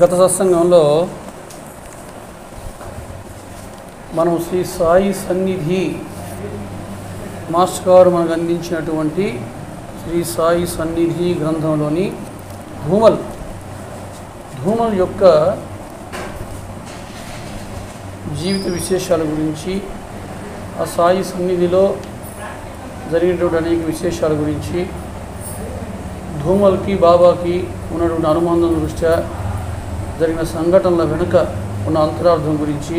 గత సత్సంగంలో మనం శ్రీ సాయి సన్నిధి మాస్టర్ గారు మనకు అందించినటువంటి శ్రీ సాయి సన్నిధి గ్రంథంలోని ధూమల్ యొక్క జీవిత విశేషాల గురించి, ఆ సాయి సన్నిధిలో జరిగినటువంటి అనేక విశేషాల గురించి, ధూమల్కి బాబాకి ఉన్నటువంటి అనుబంధం దృష్ట్యా జరిగిన సంఘటనల వెనుక ఉన్న అంతరార్థం గురించి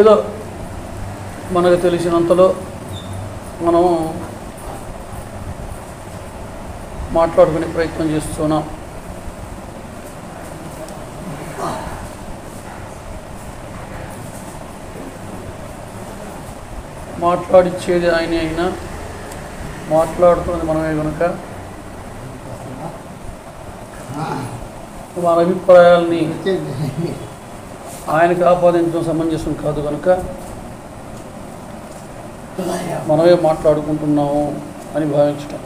ఏదో మనకు తెలిసినంతలో మనం మాట్లాడుకునే ప్రయత్నం చేస్తున్నాం. మాట్లాడిచ్చేది ఆయనే అయినా మాట్లాడుతున్నది మనమే కనుక మన అభిప్రాయాల్ని ఆయనకు ఆపాదించడం సమంజసం కాదు కనుక మనమే మాట్లాడుకుంటున్నాము అని భావించటం.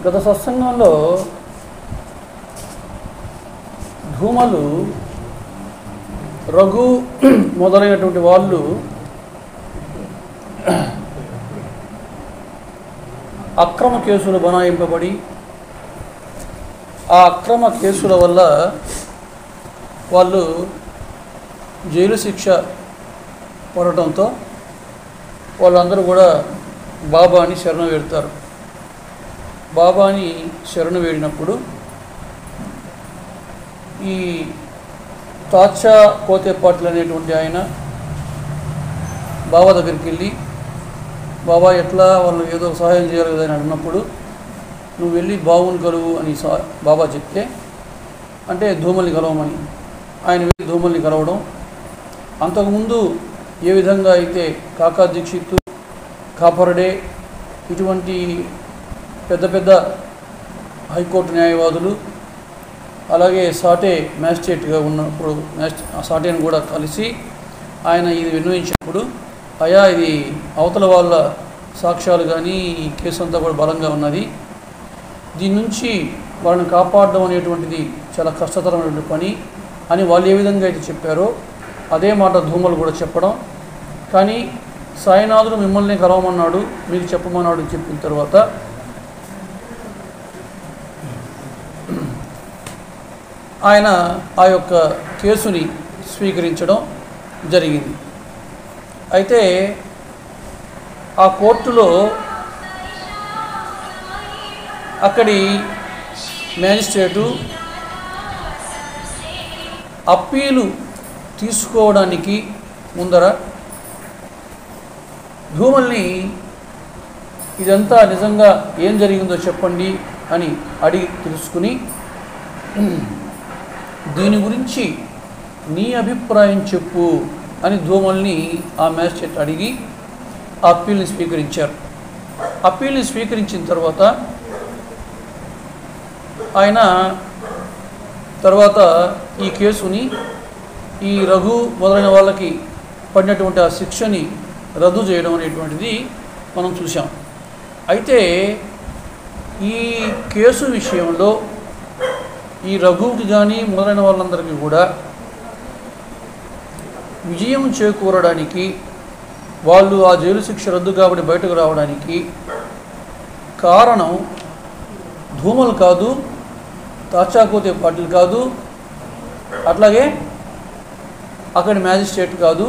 గత సత్సంగంలో ధూమలు, రఘు మొదలైనటువంటి వాళ్ళు అక్రమ కేసులు బనాయింపబడి, ఆ అక్రమ కేసుల వల్ల వాళ్ళు జైలు శిక్ష పడటంతో వాళ్ళందరూ కూడా బాబాని శరణు వేడతారు. బాబాని శరణు వేడినప్పుడు ఈ తాచా కోతేపాట్లు అనేటువంటి ఆయన బాబా దగ్గరికి వెళ్ళి, బాబా ఎట్లా వాళ్ళు ఏదో సహాయం చేయాలి కదా అని అన్నప్పుడు, నువ్వు వెళ్ళి బాబుని కలువు అని బాబా చెప్తే, అంటే ధూమల్ని కలవమని ఆయన వెళ్ళి ధూమల్ని కలవడం. అంతకుముందు ఏ విధంగా అయితే కాకా దీక్షిత్, కాపర్డే ఇటువంటి పెద్ద పెద్ద హైకోర్టు న్యాయవాదులు, అలాగే సాటే మ్యాజిస్ట్రేట్గా ఉన్నప్పుడు సాటేని కూడా కలిసి ఆయన ఇది విన్నవించినప్పుడు, అయా ఇది అవతల వాళ్ళ సాక్ష్యాలు కానీ ఈ కేసు అంతా కూడా బలంగా ఉన్నది, దీని నుంచి వాళ్ళని కాపాడడం అనేటువంటిది చాలా కష్టతరమైనటువంటి పని అని వాళ్ళు ఏ విధంగా అయితే చెప్పారో అదే మాట ధూమలు కూడా చెప్పడం. కానీ సాయినాథుడు మిమ్మల్ని కలవమన్నాడు, మీకు చెప్పమన్నాడు చెప్పిన తర్వాత ఆయన ఆ యొక్క కేసుని స్వీకరించడం జరిగింది. అయితే ఆ కోర్టులో అక్కడి మ్యాజిస్ట్రేటు అప్పీలు తీసుకోవడానికి ముందర ధూమల్ని ఇదంతా నిజంగా ఏం జరిగిందో చెప్పండి అని అడిగి తెలుసుకుని, దీని గురించి నీ అభిప్రాయం చెప్పు అని ధూమల్ని ఆ మ్యాజిస్ట్రేట్ అడిగి ఆ అప్పీల్ని స్వీకరించారు. అప్పీల్ని స్వీకరించిన తర్వాత ఆయన తర్వాత ఈ కేసుని, ఈ రఘు మొదలైన వాళ్ళకి పడినటువంటి ఆ శిక్షని రద్దు చేయడం అనేటువంటిది మనం చూసాం. అయితే ఈ కేసు విషయంలో ఈ రఘువుకి కానీ మొదలైన వాళ్ళందరికీ కూడా విజయం చేకూరడానికి, వాళ్ళు ఆ జైలు శిక్ష రద్దు కాబట్టి బయటకు రావడానికి కారణం ధూమలు కాదు, తాచాకోతే పాటిల్ కాదు, అట్లాగే అక్కడి మ్యాజిస్ట్రేట్ కాదు,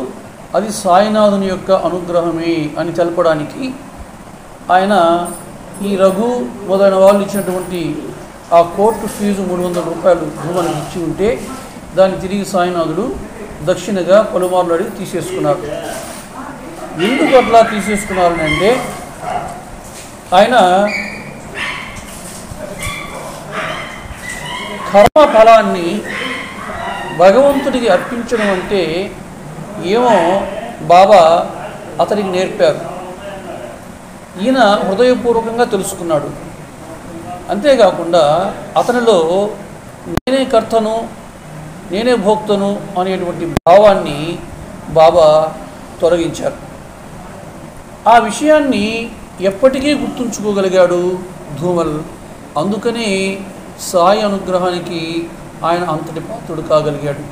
అది సాయినాథుని యొక్క అనుగ్రహమే అని తెలపడానికి ఆయన ఈ రఘు మొదలైన వాళ్ళు ఇచ్చినటువంటి ఆ కోర్టు ఫీజు 300 రూపాయలు ధూమలకు ఇచ్చి ఉంటే దాన్ని తిరిగి సాయినాథుడు దక్షిణగా పలుమార్లు అడిగి తీసేసుకున్నారు. ఎందుకు అట్లా తీసేసుకున్నారని అంటే, ఆయన కర్మ ఫలాన్ని భగవంతుడికి అర్పించడం అంటే ఏమో బాబా అతనికి నేర్పారు. ఈయన హృదయపూర్వకంగా తెలుసుకున్నాడు. అంతేకాకుండా అతనిలో నేనే కర్తను, నేనే భోక్తను అనేటువంటి భావాన్ని బాబా తొలగించారు. ఆ విషయాన్ని ఎప్పటికీ గుర్తుంచుకోగలిగాడు ధూమల్. అందుకనే సాయి అనుగ్రహానికి ఆయన అంతటి పాత్రుడు కాగలిగాడు.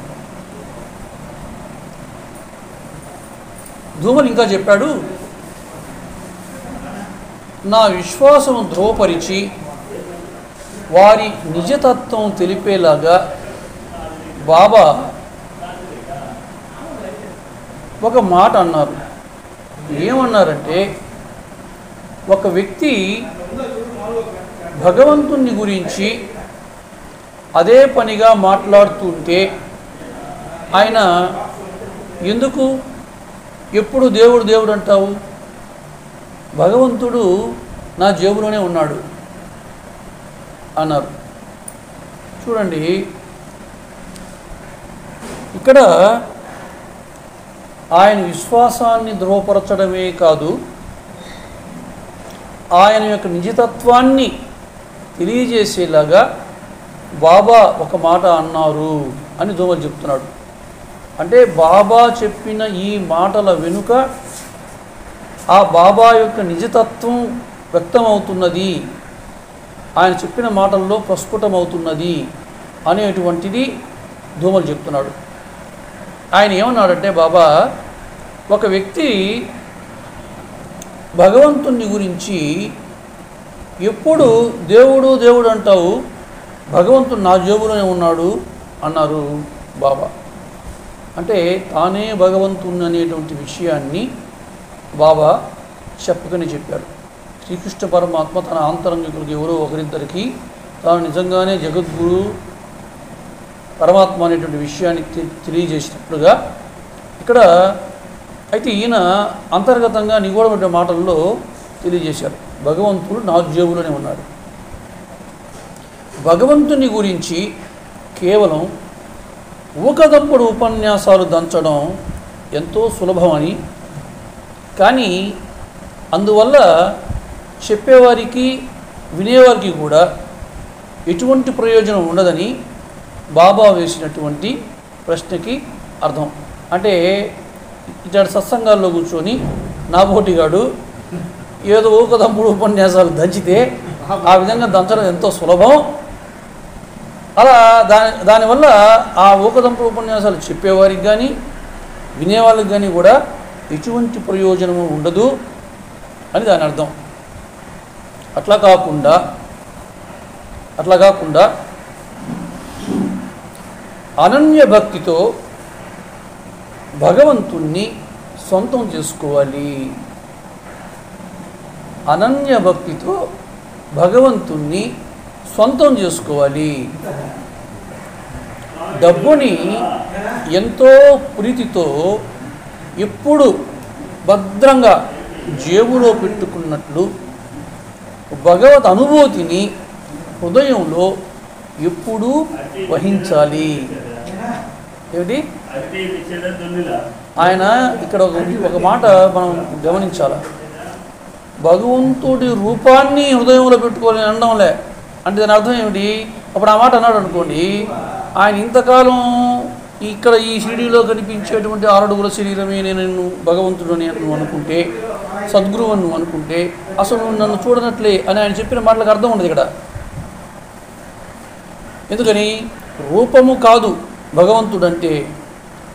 ధూమల్ ఇంకా చెప్పాడు, నా విశ్వాసం ధ్రువపరిచి వారి నిజతత్వం తెలిపేలాగా బాబా ఒక మాట అన్నారు. ఏమన్నారంటే, ఒక వ్యక్తి భగవంతుని గురించి అదే పనిగా మాట్లాడుతుంటే ఆయన ఎందుకు ఎప్పుడు దేవుడు దేవుడు అంటావు? భగవంతుడు నా జేబులోనే ఉన్నాడు అన్నారు. చూడండి, ఇక్కడ ఆయన విశ్వాసాన్ని ధృవపరచడమే కాదు, ఆయన యొక్క నిజతత్వాన్ని తెలియజేసేలాగా బాబా ఒక మాట అన్నారు అని ధూమల్ చెప్తున్నాడు. అంటే బాబా చెప్పిన ఈ మాటల వెనుక ఆ బాబా యొక్క నిజతత్వం వ్యక్తమవుతున్నది, ఆయన చెప్పిన మాటల్లో ప్రస్ఫుటమవుతున్నది అనేటువంటిది ధూమల్ చెప్తున్నాడు. ఆయన ఏమన్నాడంటే, బాబా ఒక వ్యక్తి భగవంతుని గురించి ఎప్పుడు దేవుడు దేవుడు అంటావు, భగవంతుడు నా జేబులోనే ఉన్నాడు అన్నారు బాబా. అంటే తానే భగవంతుని అనేటువంటి విషయాన్ని బాబా చెప్పకనే చెప్పారు. శ్రీకృష్ణ పరమాత్మ తన ఆంతరంగికులకు ఎవరో ఒకరిద్దరికి తాను నిజంగానే జగద్గురు పరమాత్మ అనేటువంటి విషయాన్ని తెలియజేసినట్లుగా ఇక్కడ అయితే ఈయన అంతర్గతంగా నిగూఢమైన మాటల్లో తెలియజేశారు, భగవంతుడు నా జేబులోనే ఉన్నాడు. భగవంతుని గురించి కేవలం ఊకదంపుడు ఉపన్యాసాలు దంచడం ఎంతో సులభమని, కానీ అందువల్ల చెప్పేవారికి వినేవారికి కూడా ఎటువంటి ప్రయోజనం ఉండదని బాబా వేసినటువంటి ప్రశ్నకి అర్థం. అంటే ఇట్లాంటి సత్సంగాల్లో కూర్చొని నాబోటిగాడు ఏదో ఊకదంపుడు ఉపన్యాసాలు దంచితే ఆ విధంగా దంచడం ఎంతో సులభం. అలా దానివల్ల ఆ ఊకదంపుడు ఉపన్యాసాలు చెప్పేవారికి కానీ వినేవాళ్ళకి కానీ కూడా ఎటువంటి ప్రయోజనము ఉండదు అని దాని అర్థం. అట్లా కాకుండా అనన్య భక్తితో భగవంతుణ్ణి సొంతం చేసుకోవాలి. అనన్య భక్తితో భగవంతుణ్ణి సొంతం చేసుకోవాలి. డబ్బుని ఎంతో ప్రీతితో ఎప్పుడు భద్రంగా జేబులో పెట్టుకున్నట్లు భగవద్ అనుభూతిని హృదయంలో ఎప్పుడూ వహించాలి. ఏమిటి ఆయన ఇక్కడ ఒక మాట మనం గమనించాలి, భగవంతుడి రూపాన్ని హృదయంలో పెట్టుకోవాలని అనడంలే. అంటే దాని అర్థం ఏమిటి? అప్పుడు ఆ మాట అన్నాడు అనుకోండి, ఆయన ఇంతకాలం ఇక్కడ ఈ షిరిడీలో కనిపించేటువంటి 6 అడుగుల శరీరమే నేను భగవంతుడు అని నువ్వు అనుకుంటే, సద్గురువు అని నువ్వు అనుకుంటే అసలు నువ్వు నన్ను చూడనట్లే అని ఆయన చెప్పిన మాటలకు అర్థం ఉండదు ఇక్కడ. ఎందుకని? రూపము కాదు భగవంతుడు అంటే.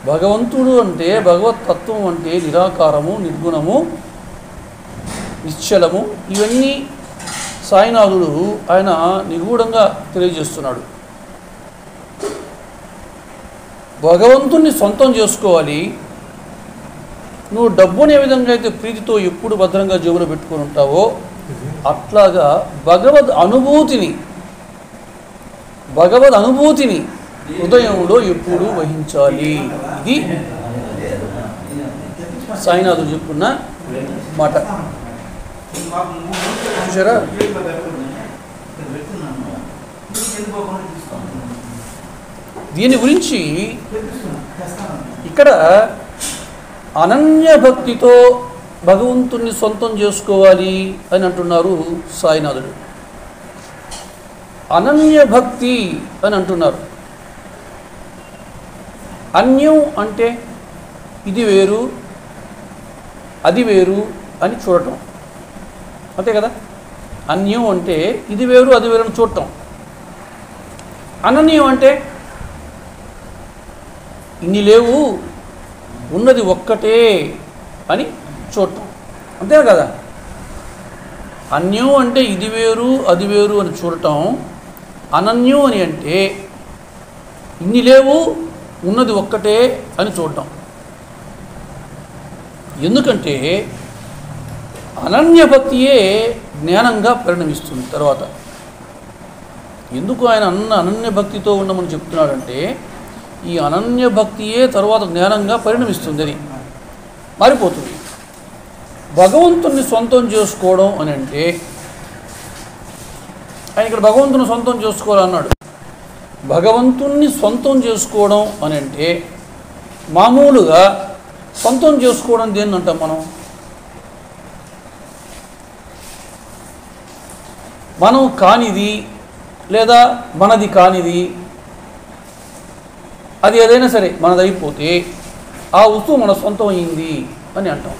భగవంతుడు అంటే భగవతత్వం అంటే నిరాకారము, నిర్గుణము, నిశ్చలము. ఇవన్నీ సాయినాథుడు ఆయన నిగూఢంగా తెలియజేస్తున్నాడు. భగవంతుణ్ణి సొంతం చేసుకోవాలి. నువ్వు డబ్బుని ఏ విధంగా అయితే ప్రీతితో ఎప్పుడు భద్రంగా జేబులో పెట్టుకొని ఉంటావో అట్లాగా భగవద్ అనుభూతిని హృదయంలో ఎప్పుడు వహించాలి. ఇది సాయినాథుడు చెప్పుకున్న మాట. చూసారా? దీని గురించి ఇక్కడ అనన్య భక్తితో భగవంతుణ్ణి సొంతం చేసుకోవాలి అని అంటున్నారు సాయినాథుడు. అనన్య భక్తి అని అంటున్నారు. అన్యం అంటే ఇది వేరు, అది వేరు అని చూడటం, అంతే కదా. అన్యం అంటే ఇది వేరు అది వేరు అని చూడటం. అనన్యం అంటే ఇన్ని లేవు, ఉన్నది ఒక్కటే అని చూడటం, అంతే కదా. అన్యం అంటే ఇది వేరు అది వేరు అని చూడటం. అనన్యం అని అంటే ఇన్ని లేవు, ఉన్నది ఒక్కటే అని చూడటం. ఎందుకంటే అనన్యభక్తియే జ్ఞానంగా పరిణమిస్తుంది తర్వాత. ఎందుకు ఆయన అనన్యభక్తితో ఉండమని చెప్తున్నాడంటే ఈ అనన్యభక్తియే తర్వాత జ్ఞానంగా పరిణమిస్తుంది, అని మారిపోతుంది. భగవంతుని సొంతం చేసుకోవడం అని అంటే ఆయన ఇక్కడ భగవంతుని సొంతం చేసుకోవాలన్నాడు. భగవంతుణ్ణి సొంతం చేసుకోవడం అని అంటే మామూలుగా సొంతం చేసుకోవడం దేన్ని అంటాం మనం? మనం కానిది లేదా మనది కానిది అది ఏదైనా సరే మనది అయిపోతే ఆ వస్తువు మన సొంతం అయింది అని అంటాం,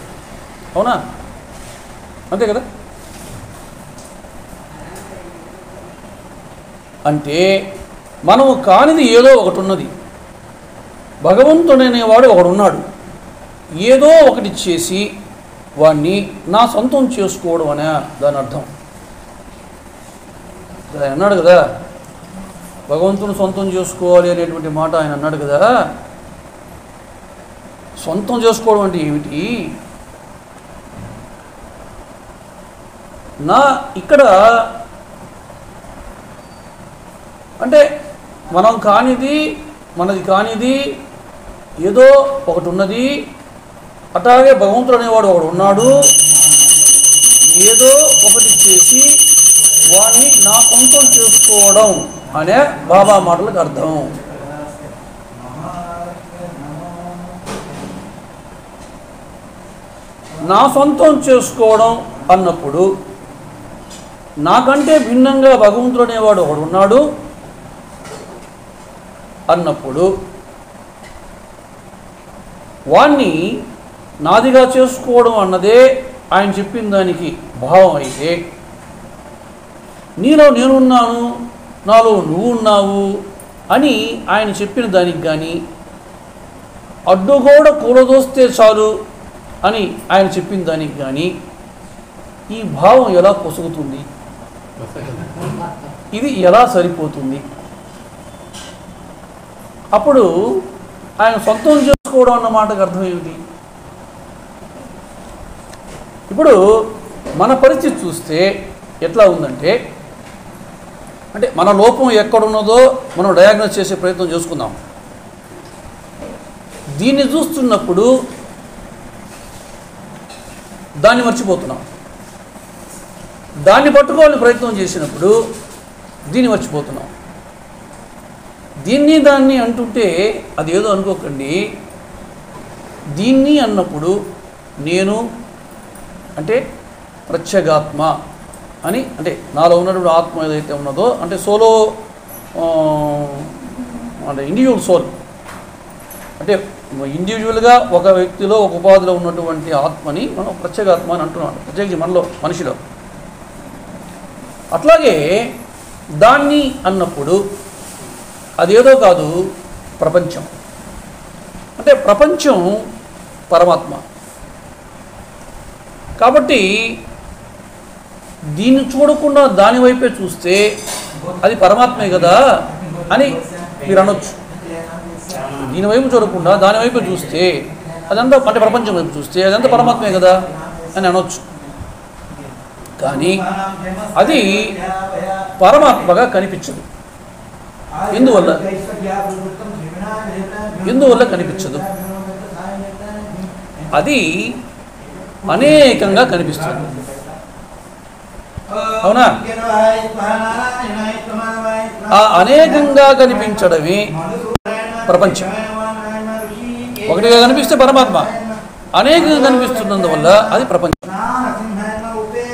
అవునా? అంతే కదా. అంటే మనం కానిది ఏదో ఒకటి ఉన్నది, భగవంతుడు అనేవాడు ఒకడు ఉన్నాడు, ఏదో ఒకటి చేసి వాడిని నా సొంతం చేసుకోవడం అనే దాని అర్థం. ఆయన అన్నాడు కదా, భగవంతుని సొంతం చేసుకోవాలి అనేటువంటి మాట ఆయన అన్నాడు కదా. సొంతం చేసుకోవడం అంటే ఏమిటి? ఇక్కడ అంటే మనం కానిది మనది కానిది ఏదో ఒకటి ఉన్నది, అట్లాగే భగవంతుడు అనేవాడు ఒకడు ఉన్నాడు, ఏదో ఒకటి చేసి వాడిని నా సొంతం చేసుకోవడం అనే బాబా మాటలకు అర్థం. నా సొంతం చేసుకోవడం అన్నప్పుడు నాకంటే భిన్నంగా భగవంతుడు అనేవాడు ఒకడు ఉన్నాడు అన్నప్పుడు వాణ్ణి నాదిగా చేసుకోవడం అన్నదే ఆయన చెప్పిన దానికి భావం అయితే, నీలో నేనున్నాను నాలో నువ్వు ఉన్నావు అని ఆయన చెప్పిన దానికి కానీ, అడ్డుగోడ కూలదోస్తే చాలు అని ఆయన చెప్పిన దానికి కానీ ఈ భావం ఎలా పొసుగుతుంది? ఇది ఎలా సరిపోతుంది? అప్పుడు ఆయన సొంతం చేసుకోవడం అన్న మాటకు అర్థం ఏమిటి? ఇప్పుడు మన పరిస్థితి చూస్తే ఎట్లా ఉందంటే, అంటే మన లోపం ఎక్కడున్నదో మనం డయాగ్నోస్ చేసే ప్రయత్నం చేసుకుందాం. దీన్ని చూస్తున్నప్పుడు దాన్ని మర్చిపోతున్నాం, దాన్ని పట్టుకోవాలని ప్రయత్నం చేసినప్పుడు దీన్ని మర్చిపోతున్నాం. దీన్ని దాన్ని అంటుంటే అదేదో అనుకోకండి. దీన్ని అన్నప్పుడు నేను అంటే ప్రత్యేగాత్మ అని, అంటే నాలో ఉన్నటువంటి ఆత్మ ఏదైతే ఉన్నదో, అంటే సోలో అంటే ఇండివిజువల్ సోల్, అంటే ఇండివిజువల్గా ఒక వ్యక్తిలో ఒక ఉపాధిలో ఉన్నటువంటి ఆత్మని మనం ప్రత్యేగాత్మ అని అంటున్నాం, ప్రత్యేకించి మనలో మనిషిలో. అట్లాగే దాన్ని అన్నప్పుడు అదేదో కాదు, ప్రపంచం. అంటే ప్రపంచం పరమాత్మ కాబట్టి దీన్ని చూడకుండా దాని వైపే చూస్తే అది పరమాత్మే కదా అని మీరు అనొచ్చు. దీనివైపు చూడకుండా దాని వైపు చూస్తే అదంతా, అంటే ప్రపంచం వైపు చూస్తే అదంతా పరమాత్మే కదా అని అనొచ్చు. కానీ అది పరమాత్మగా కనిపించదు. ఎందువల్ల కనిపించదు? అది అనేకంగా కనిపిస్తుంది, అవునా? ఆ అనేకంగా కనిపించడమే ప్రపంచం. ఒకటిగా కనిపిస్తే పరమాత్మ, అనేకంగా కనిపిస్తున్నందువల్ల అది ప్రపంచం.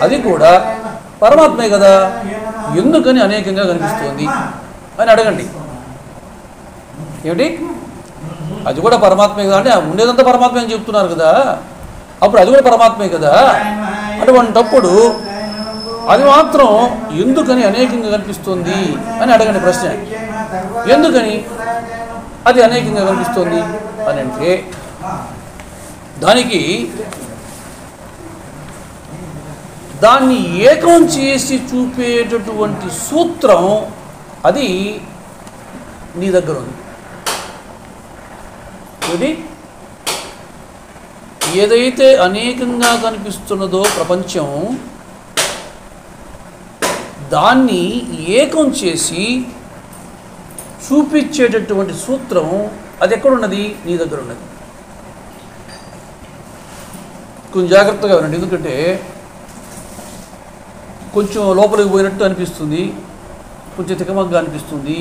అది కూడా పరమాత్మే కదా, ఎందుకని అనేకంగా కనిపిస్తుంది అని అడగండి. ఏమిటి? అది కూడా పరమాత్మే కదా అంటే ఉండేదంతా పరమాత్మే అని చెప్తున్నారు కదా. అప్పుడు అది కూడా పరమాత్మే కదా. అటువంటప్పుడు అది మాత్రం ఎందుకని అనేకంగా కనిపిస్తుంది అని అడగని ప్రశ్న. ఎందుకని అది అనేకంగా కనిపిస్తుంది అని అంటే దానికి దాన్ని ఏకం చేసి చూపేటటువంటి సూత్రం అది నీ దగ్గర ఉంది. ఇది ఏదైతే అనేకంగా కనిపిస్తున్నదో ప్రపంచం, దాన్ని ఏకం చేసి చూపించేటటువంటి సూత్రం అది ఎక్కడున్నది? నీ దగ్గర ఉన్నది. కొంచెం జాగ్రత్తగా వినండి. ఎందుకంటే కొంచెం లోపలికి పోయినట్టు అనిపిస్తుంది, కొంచెం తికమగ్గా అనిపిస్తుంది.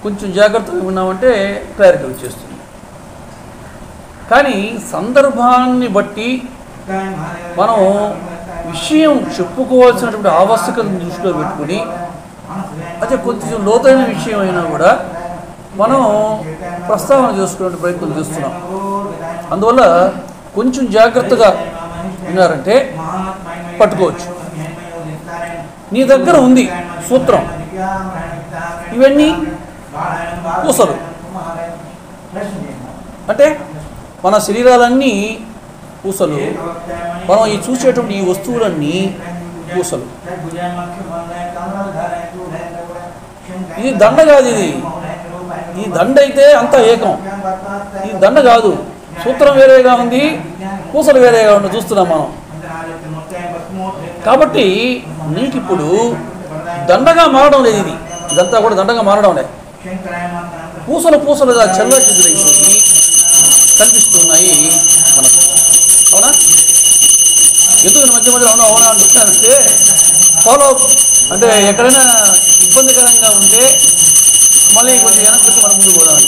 కొంచెం జాగ్రత్తగా విన్నామంటే క్లారిటీ వచ్చేస్తుంది. కానీ సందర్భాన్ని బట్టి మనం విషయం చెప్పుకోవాల్సినటువంటి ఆవశ్యకతను దృష్టిలో పెట్టుకుని, అయితే కొంచెం లోతైన విషయం అయినా కూడా మనం ప్రస్తావన చేసుకునే ప్రయత్నం చేస్తున్నాం. అందువల్ల కొంచెం జాగ్రత్తగా విన్నారంటే పట్టుకోవచ్చు. నీ దగ్గర ఉంది సూత్రం. ఇవన్నీ పూసలు. అంటే మన శరీరాలన్నీ పూసలు, మనం ఈ చూసేటువంటి ఈ వస్తువులన్నీ పూసలు. ఇది దండ కాదు. ఈ దండ అయితే అంతా ఏకం. ఈ దండ కాదు, సూత్రం వేరేగా ఉంది, పూసలు వేరేగా ఉంది, చూస్తున్నాం మనం. కాబట్టి నీకు ఇప్పుడు దండగా మారడం లేదు. ఇదంతా కూడా దండగా మారడం లేదు. పూసలుగా చెల్లచిదురైపోయి కనిపిస్తున్నాయి మనకు. అవునా? ఎందుకు మధ్య మధ్యలో అవునా అంటున్నానంటే ఫాలో అంటే ఎక్కడైనా ఇబ్బందికరంగా ఉంటే మళ్ళీ కొంచెం వెనక్కి మనం ముందు పోదాం.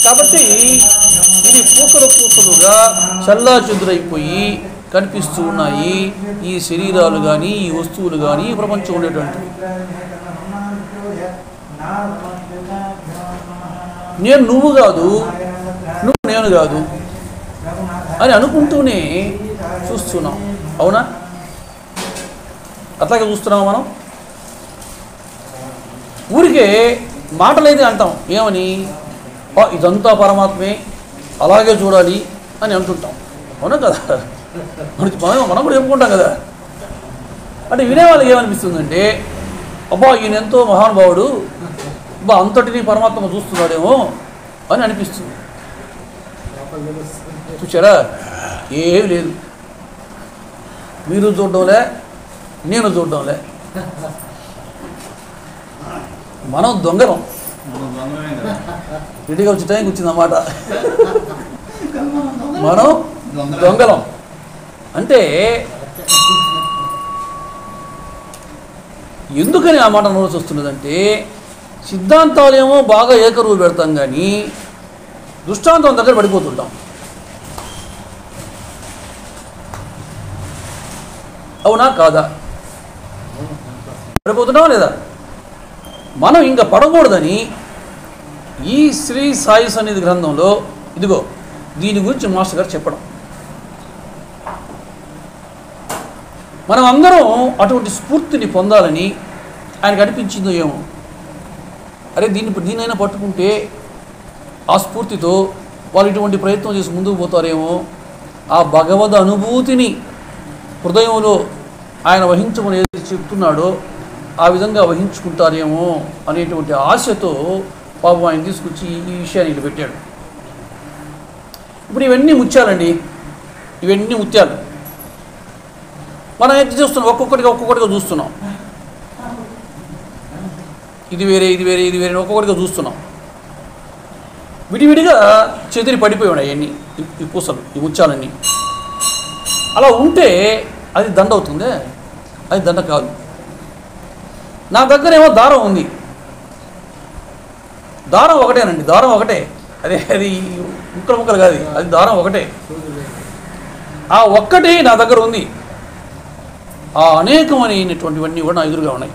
కాబట్టి ఇది పూసలుగా చెల్లాచెదురైపోయి కనిపిస్తూ ఉన్నాయి ఈ శరీరాలు కానీ, ఈ వస్తువులు కానీ, ఈ ప్రపంచం ఉండేటువంటి. నేను నువ్వు కాదు, నువ్వు నేను కాదు అని అనుకుంటూనే చూస్తున్నాం. అవునా? అట్లాగే చూస్తున్నాం మనం. ఊరికే మాటలైతే అంటాం. ఏమని? ఇదంతా పరమాత్మే, అలాగే చూడాలి అని అంటుంటాం. అవునా కదా? మనం కూడా చెప్పుకుంటాం కదా. అంటే వినే వాళ్ళకి ఏమనిపిస్తుందంటే, అబ్బా ఈయన ఎంతో మహానుభావుడు, అబ్బా అంతటిని పరమాత్మ చూస్తున్నాడేమో అని అనిపిస్తుంది. చూచారా? ఏమి లేదు. మీరు చూడడంలే, నేను చూడడంలే. మనం దొంగలం. రెడీగా వచ్చి టైంకి వచ్చిందన్నమాట. మనం దొంగలం. అంటే ఎందుకని ఆ మాట నోచి వస్తున్నదంటే, సిద్ధాంతాలేమో బాగా ఏకరువు పెడతాం కానీ దృష్టాంతం దగ్గర పడిపోతుంటాం. అవునా కాదా? పడిపోతున్నావా లేదా? మనం ఇంకా పడకూడదని ఈ శ్రీ సాయి సన్నిధి గ్రంథంలో ఇదిగో దీని గురించి మాస్టర్ గారు చెప్పడం. మనం అందరం అటువంటి స్ఫూర్తిని పొందాలని ఆయనకు అనిపించిందో ఏమో. అరే దీన్నైనా పట్టుకుంటే ఆ స్ఫూర్తితో వాళ్ళు ఇటువంటి ప్రయత్నం చేసి ముందుకు పోతారేమో, ఆ భగవద్ అనుభూతిని హృదయంలో ఆయన వహించమని ఏదైతే చెప్తున్నాడో ఆ విధంగా వహించుకుంటారేమో అనేటువంటి ఆశతో పాపం ఆయన తీసుకొచ్చి ఈ విషయాన్ని ఇక్కడ పెట్టాడు. ఇప్పుడు ఇవన్నీ ముత్యాలండి, ఇవన్నీ ముత్యాలు. మనం ఎంత చూస్తున్నాం, ఒక్కొక్కటిగా చూస్తున్నాం. ఇది వేరే ఒక్కొక్కటిగా చూస్తున్నాం. విడివిడిగా చెదిరి పడిపోయి ఉన్నాయి అవన్నీ, ఈ పూసలు, ఈ ముత్యాలన్నీ. అలా ఉంటే అది దండ అవుతుందే? అది దండ కాదు. నా దగ్గర ఏమో దారం ఉంది. దారం ఒకటేనండి, దారం ఒకటే. అది ముక్కలు కాదు, అది దారం ఒకటే. ఆ ఒక్కటే నా దగ్గర ఉంది. ఆ అనేకమైనటువంటివన్నీ కూడా నా ఎదురుగా ఉన్నాయి.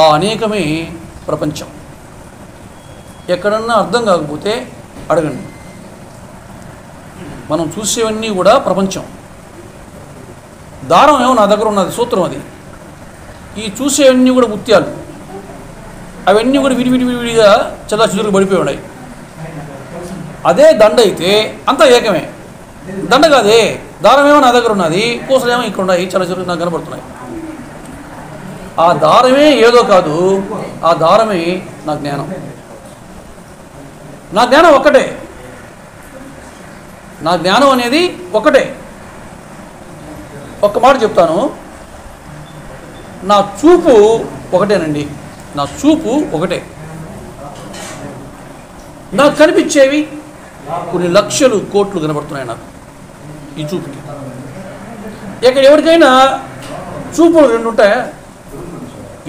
ఆ అనేకమే ప్రపంచం. ఎక్కడన్నా అర్థం కాకపోతే అడగండి. మనం చూసేవన్నీ కూడా ప్రపంచం. దారం ఏమో నా దగ్గర ఉన్నది, సూత్రం అది. ఈ చూసేవన్నీ కూడా ముత్యాలు, అవన్నీ కూడా విడివిడిగా చల్లా చుదురుకు పడిపోయి ఉన్నాయి. అదే దండ అయితే అంతా ఏకమే. దండ కాదే, దారమేమో నా దగ్గర ఉన్నది, పూసలేమో ఇక్కడ ఉన్నాయి, చల్ల చురుకు నాకు కనబడుతున్నాయి. ఆ దారమే ఏదో కాదు, ఆ దారమే నా జ్ఞానం. నా జ్ఞానం ఒక్కటే, నా జ్ఞానం అనేది ఒకటే. ఒక్క మాట చెప్తాను, నా చూపు ఒకటేనండి, నా చూపు ఒకటే. నాకు కనిపించేవి కొన్ని లక్షలు కోట్లు కనబడుతున్నాయి నాకు ఈ చూపుకి. ఇక్కడ ఎవరికైనా చూపులు రెండు ఉంటాయా?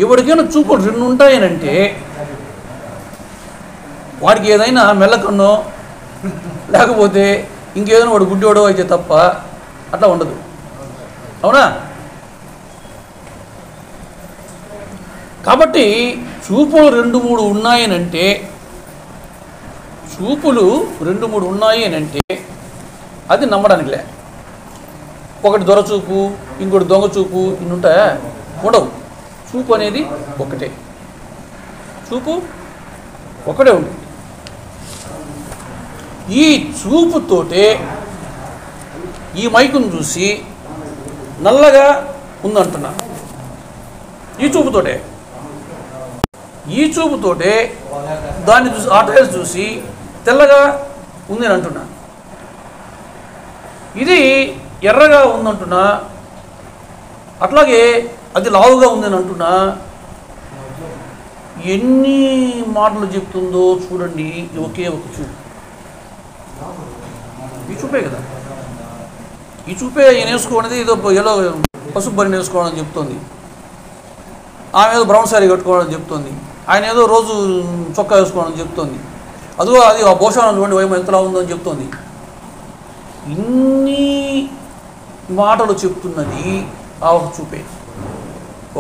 ఎవరికైనా చూపులు రెండు ఉంటాయనంటే వాడికి ఏదైనా మెల్లకన్నో లేకపోతే ఇంకేదైనా వాడు గుడ్డివాడో అయితే తప్ప అట్లా ఉండదు. అవునా? కాబట్టి చూపులు 2-3 ఉన్నాయనంటే, చూపులు 2-3 ఉన్నాయి అని అంటే అది నమ్మడానికిలే. ఒకటి దొరచూపు, ఇంకోటి దొంగ చూపు, ఇన్ని ఉంటాయా? ఉండవు. చూపు అనేది ఒకటే, చూపు ఒకటే ఉంటుంది. ఈ చూపుతోటే ఈ మైకును చూసి నల్లగా ఉందంటున్నా, ఈ చూపుతోటే. ఈ చూపుతోటే దాన్ని చూసి ఆటోస్ చూసి తెల్లగా ఉంది అని అంటున్నా. ఇది ఎర్రగా ఉందంటున్నా, అట్లాగే అది లావుగా ఉందని అంటున్నా. ఎన్ని మాటలు చెప్తుందో చూడండి. ఒకే ఒక చూపు, ఈ చూపే కదా. ఈ చూపే ఈయన వేసుకోవడానికి ఏదో ఎల్లో పసుపు బరిని వేసుకోవడం చెప్తుంది, ఆమె ఏదో బ్రౌన్ శారీ కట్టుకోవడం చెప్తుంది, ఆయన ఏదో రోజు చొక్కా వేసుకోవడం చెప్తుంది, అదిగో అది ఆ భోషణం చూడండి వయం ఎంతలా ఉందని చెప్తుంది. ఇన్ని మాటలు చెప్తున్నది ఆ ఒక చూపే.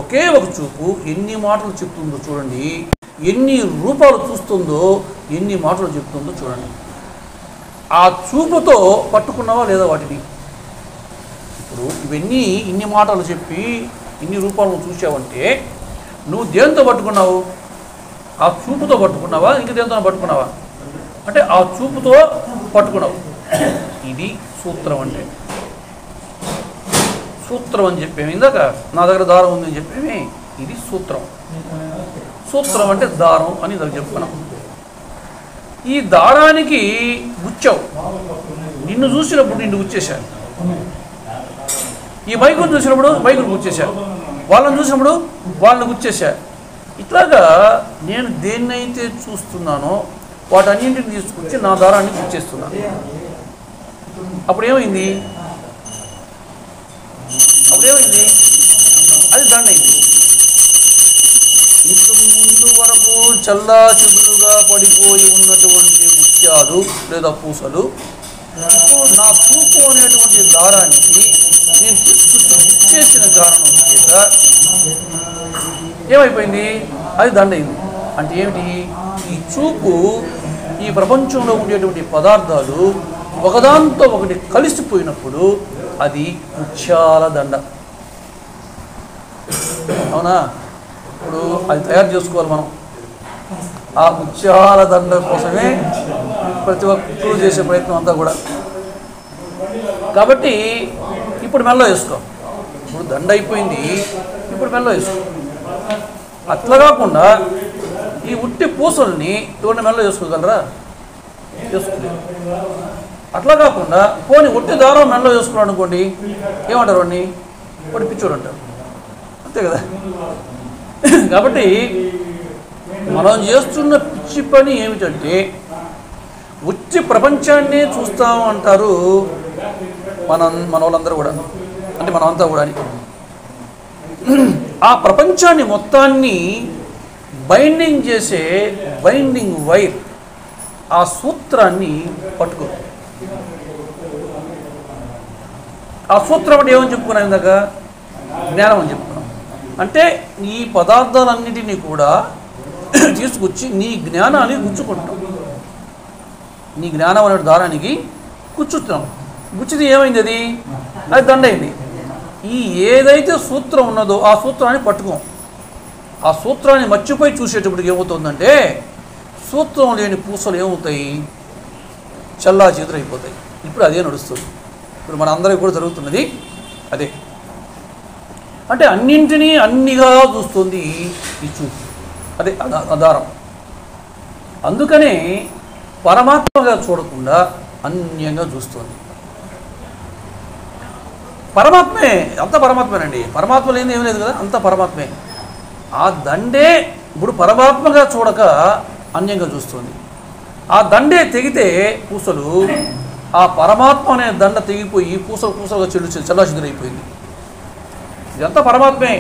ఒకే ఒక చూపు ఎన్ని మాటలు చెప్తుందో చూడండి, ఎన్ని రూపాలు చూస్తుందో, ఎన్ని మాటలు చెప్తుందో చూడండి. ఆ చూపుతో పట్టుకున్నావా లేదా వాటిని? ఇప్పుడు ఇవన్నీ ఇన్ని మాటలు చెప్పి ఇన్ని రూపాలను చూసావంటే నువ్వు దేంతో పట్టుకున్నావు? ఆ చూపుతో పట్టుకున్నావా, ఇంక దేంతో పట్టుకున్నావా? అంటే ఆ చూపుతో పట్టుకున్నావు. ఇది సూత్రం అంటే. సూత్రం అని చెప్పేమి ఇందాక నా దగ్గర దారం ఉందని చెప్పేమి, ఇది సూత్రం. సూత్రం అంటే దారం అని ఇందాక చెప్పుకున్నాం. ఈ దారానికి గుచ్చావు, నిన్ను చూసినప్పుడు నిన్ను గుచ్చేశాను, ఈ మైకును చూసినప్పుడు మైకును గుచ్చేశాను, వాళ్ళని చూసినప్పుడు వాళ్ళని గుచ్చేశా. ఇట్లాగా నేను దేన్నైతే చూస్తున్నానో వాటన్నింటిని తీసుకొచ్చి నా దారాన్ని గుచ్చేస్తున్నాను. అప్పుడు ఏమైంది? అది దండ అయింది. ఇంతకు ముందు వరకు చల్లా చెదురుగా పడిపోయి ఉన్నటువంటి ముత్యాలు లేదా పూసలు ఇప్పుడు నా చూపు అనేటువంటి దారానికి నేను తీసుకొచ్చి చేసిన కారణం చేత ఏమైపోయింది? అది దండ అయింది. అంటే ఏమిటి? ఈ చూపు ఈ ప్రపంచంలో ఉండేటువంటి పదార్థాలు ఒకదాంతో ఒకటి కలిసిపోయినప్పుడు అది ముత్యాల దండ. అవునా? ఇప్పుడు అది తయారు చేసుకోవాలి మనం. ఆ ముత్యాల దండ కోసమే ప్రతి ఒక్కరూ చేసే ప్రయత్నం అంతా కూడా. కాబట్టి ఇప్పుడు మెల్ల వేసుకో. ఇప్పుడు దండ అయిపోయింది, ఇప్పుడు మెల్ల వేసుకో. అట్లా కాకుండా ఈ ఉట్టి పూసల్ని ఎవరిని మెల్ల వేసుకోగలరా? వేసుకోలేదు. అట్లా కాకుండా పోనీ ఉట్టి దారం మెల్ల వేసుకున్నాడు అనుకోండి, ఏమంటారు వాడిని? వాడు పిచ్చోడు అంటారు. అంతే కదా. కాబట్టి మనం చేస్తున్న పిచ్చి పని ఏమిటంటే ఉచ్చి ప్రపంచాన్నే చూస్తాము అంటారు మన వాళ్ళందరూ కూడా, అంటే మనమంతా కూడా. ఆ ప్రపంచాన్ని మొత్తాన్ని బైండింగ్ చేసే బైండింగ్ వైర్, ఆ సూత్రాన్ని పట్టుకో. ఆ సూత్రం అంటే ఏమని చెప్పుకున్నాం ఇందాక? జ్ఞానం అని చెప్పుకున్నాం. అంటే ఈ పదార్థాలన్నిటినీ కూడా తీసుకొచ్చి నీ జ్ఞానాన్ని గుచ్చుకుంటాం, నీ జ్ఞానం అనే దారానికి కూర్చుతున్నాం. గుచ్చిది ఏమైంది? అది దండ అయింది. ఈ ఏదైతే సూత్రం ఉన్నదో ఆ సూత్రాన్ని పట్టుకోం. ఆ సూత్రాన్ని మర్చిపోయి చూసేటప్పటికి ఏమవుతుందంటే సూత్రం లేని పూసలు ఏమవుతాయి? చల్లా చేతులు అయిపోతాయి. ఇప్పుడు అదే నడుస్తుంది. ఇప్పుడు మన అందరికీ కూడా జరుగుతున్నది అదే. అంటే అన్నింటినీ అన్నిగా చూస్తుంది ఈ చూపు, అదే ఆధారం. అందుకనే పరమాత్మగా చూడకుండా అన్యంగా చూస్తుంది. పరమాత్మే, అంత పరమాత్మేనండి. పరమాత్మ లేని ఏం లేదు కదా, అంత పరమాత్మే. ఆ దండే ఇప్పుడు పరమాత్మగా చూడక అన్యంగా చూస్తుంది. ఆ దండే తెగితే పూసలు, ఆ పరమాత్మ అనే దండ తెగిపోయి పూసలు పూసలుగా చల్లాచెదురైపోయింది. ఇదంతా పరమాత్మే.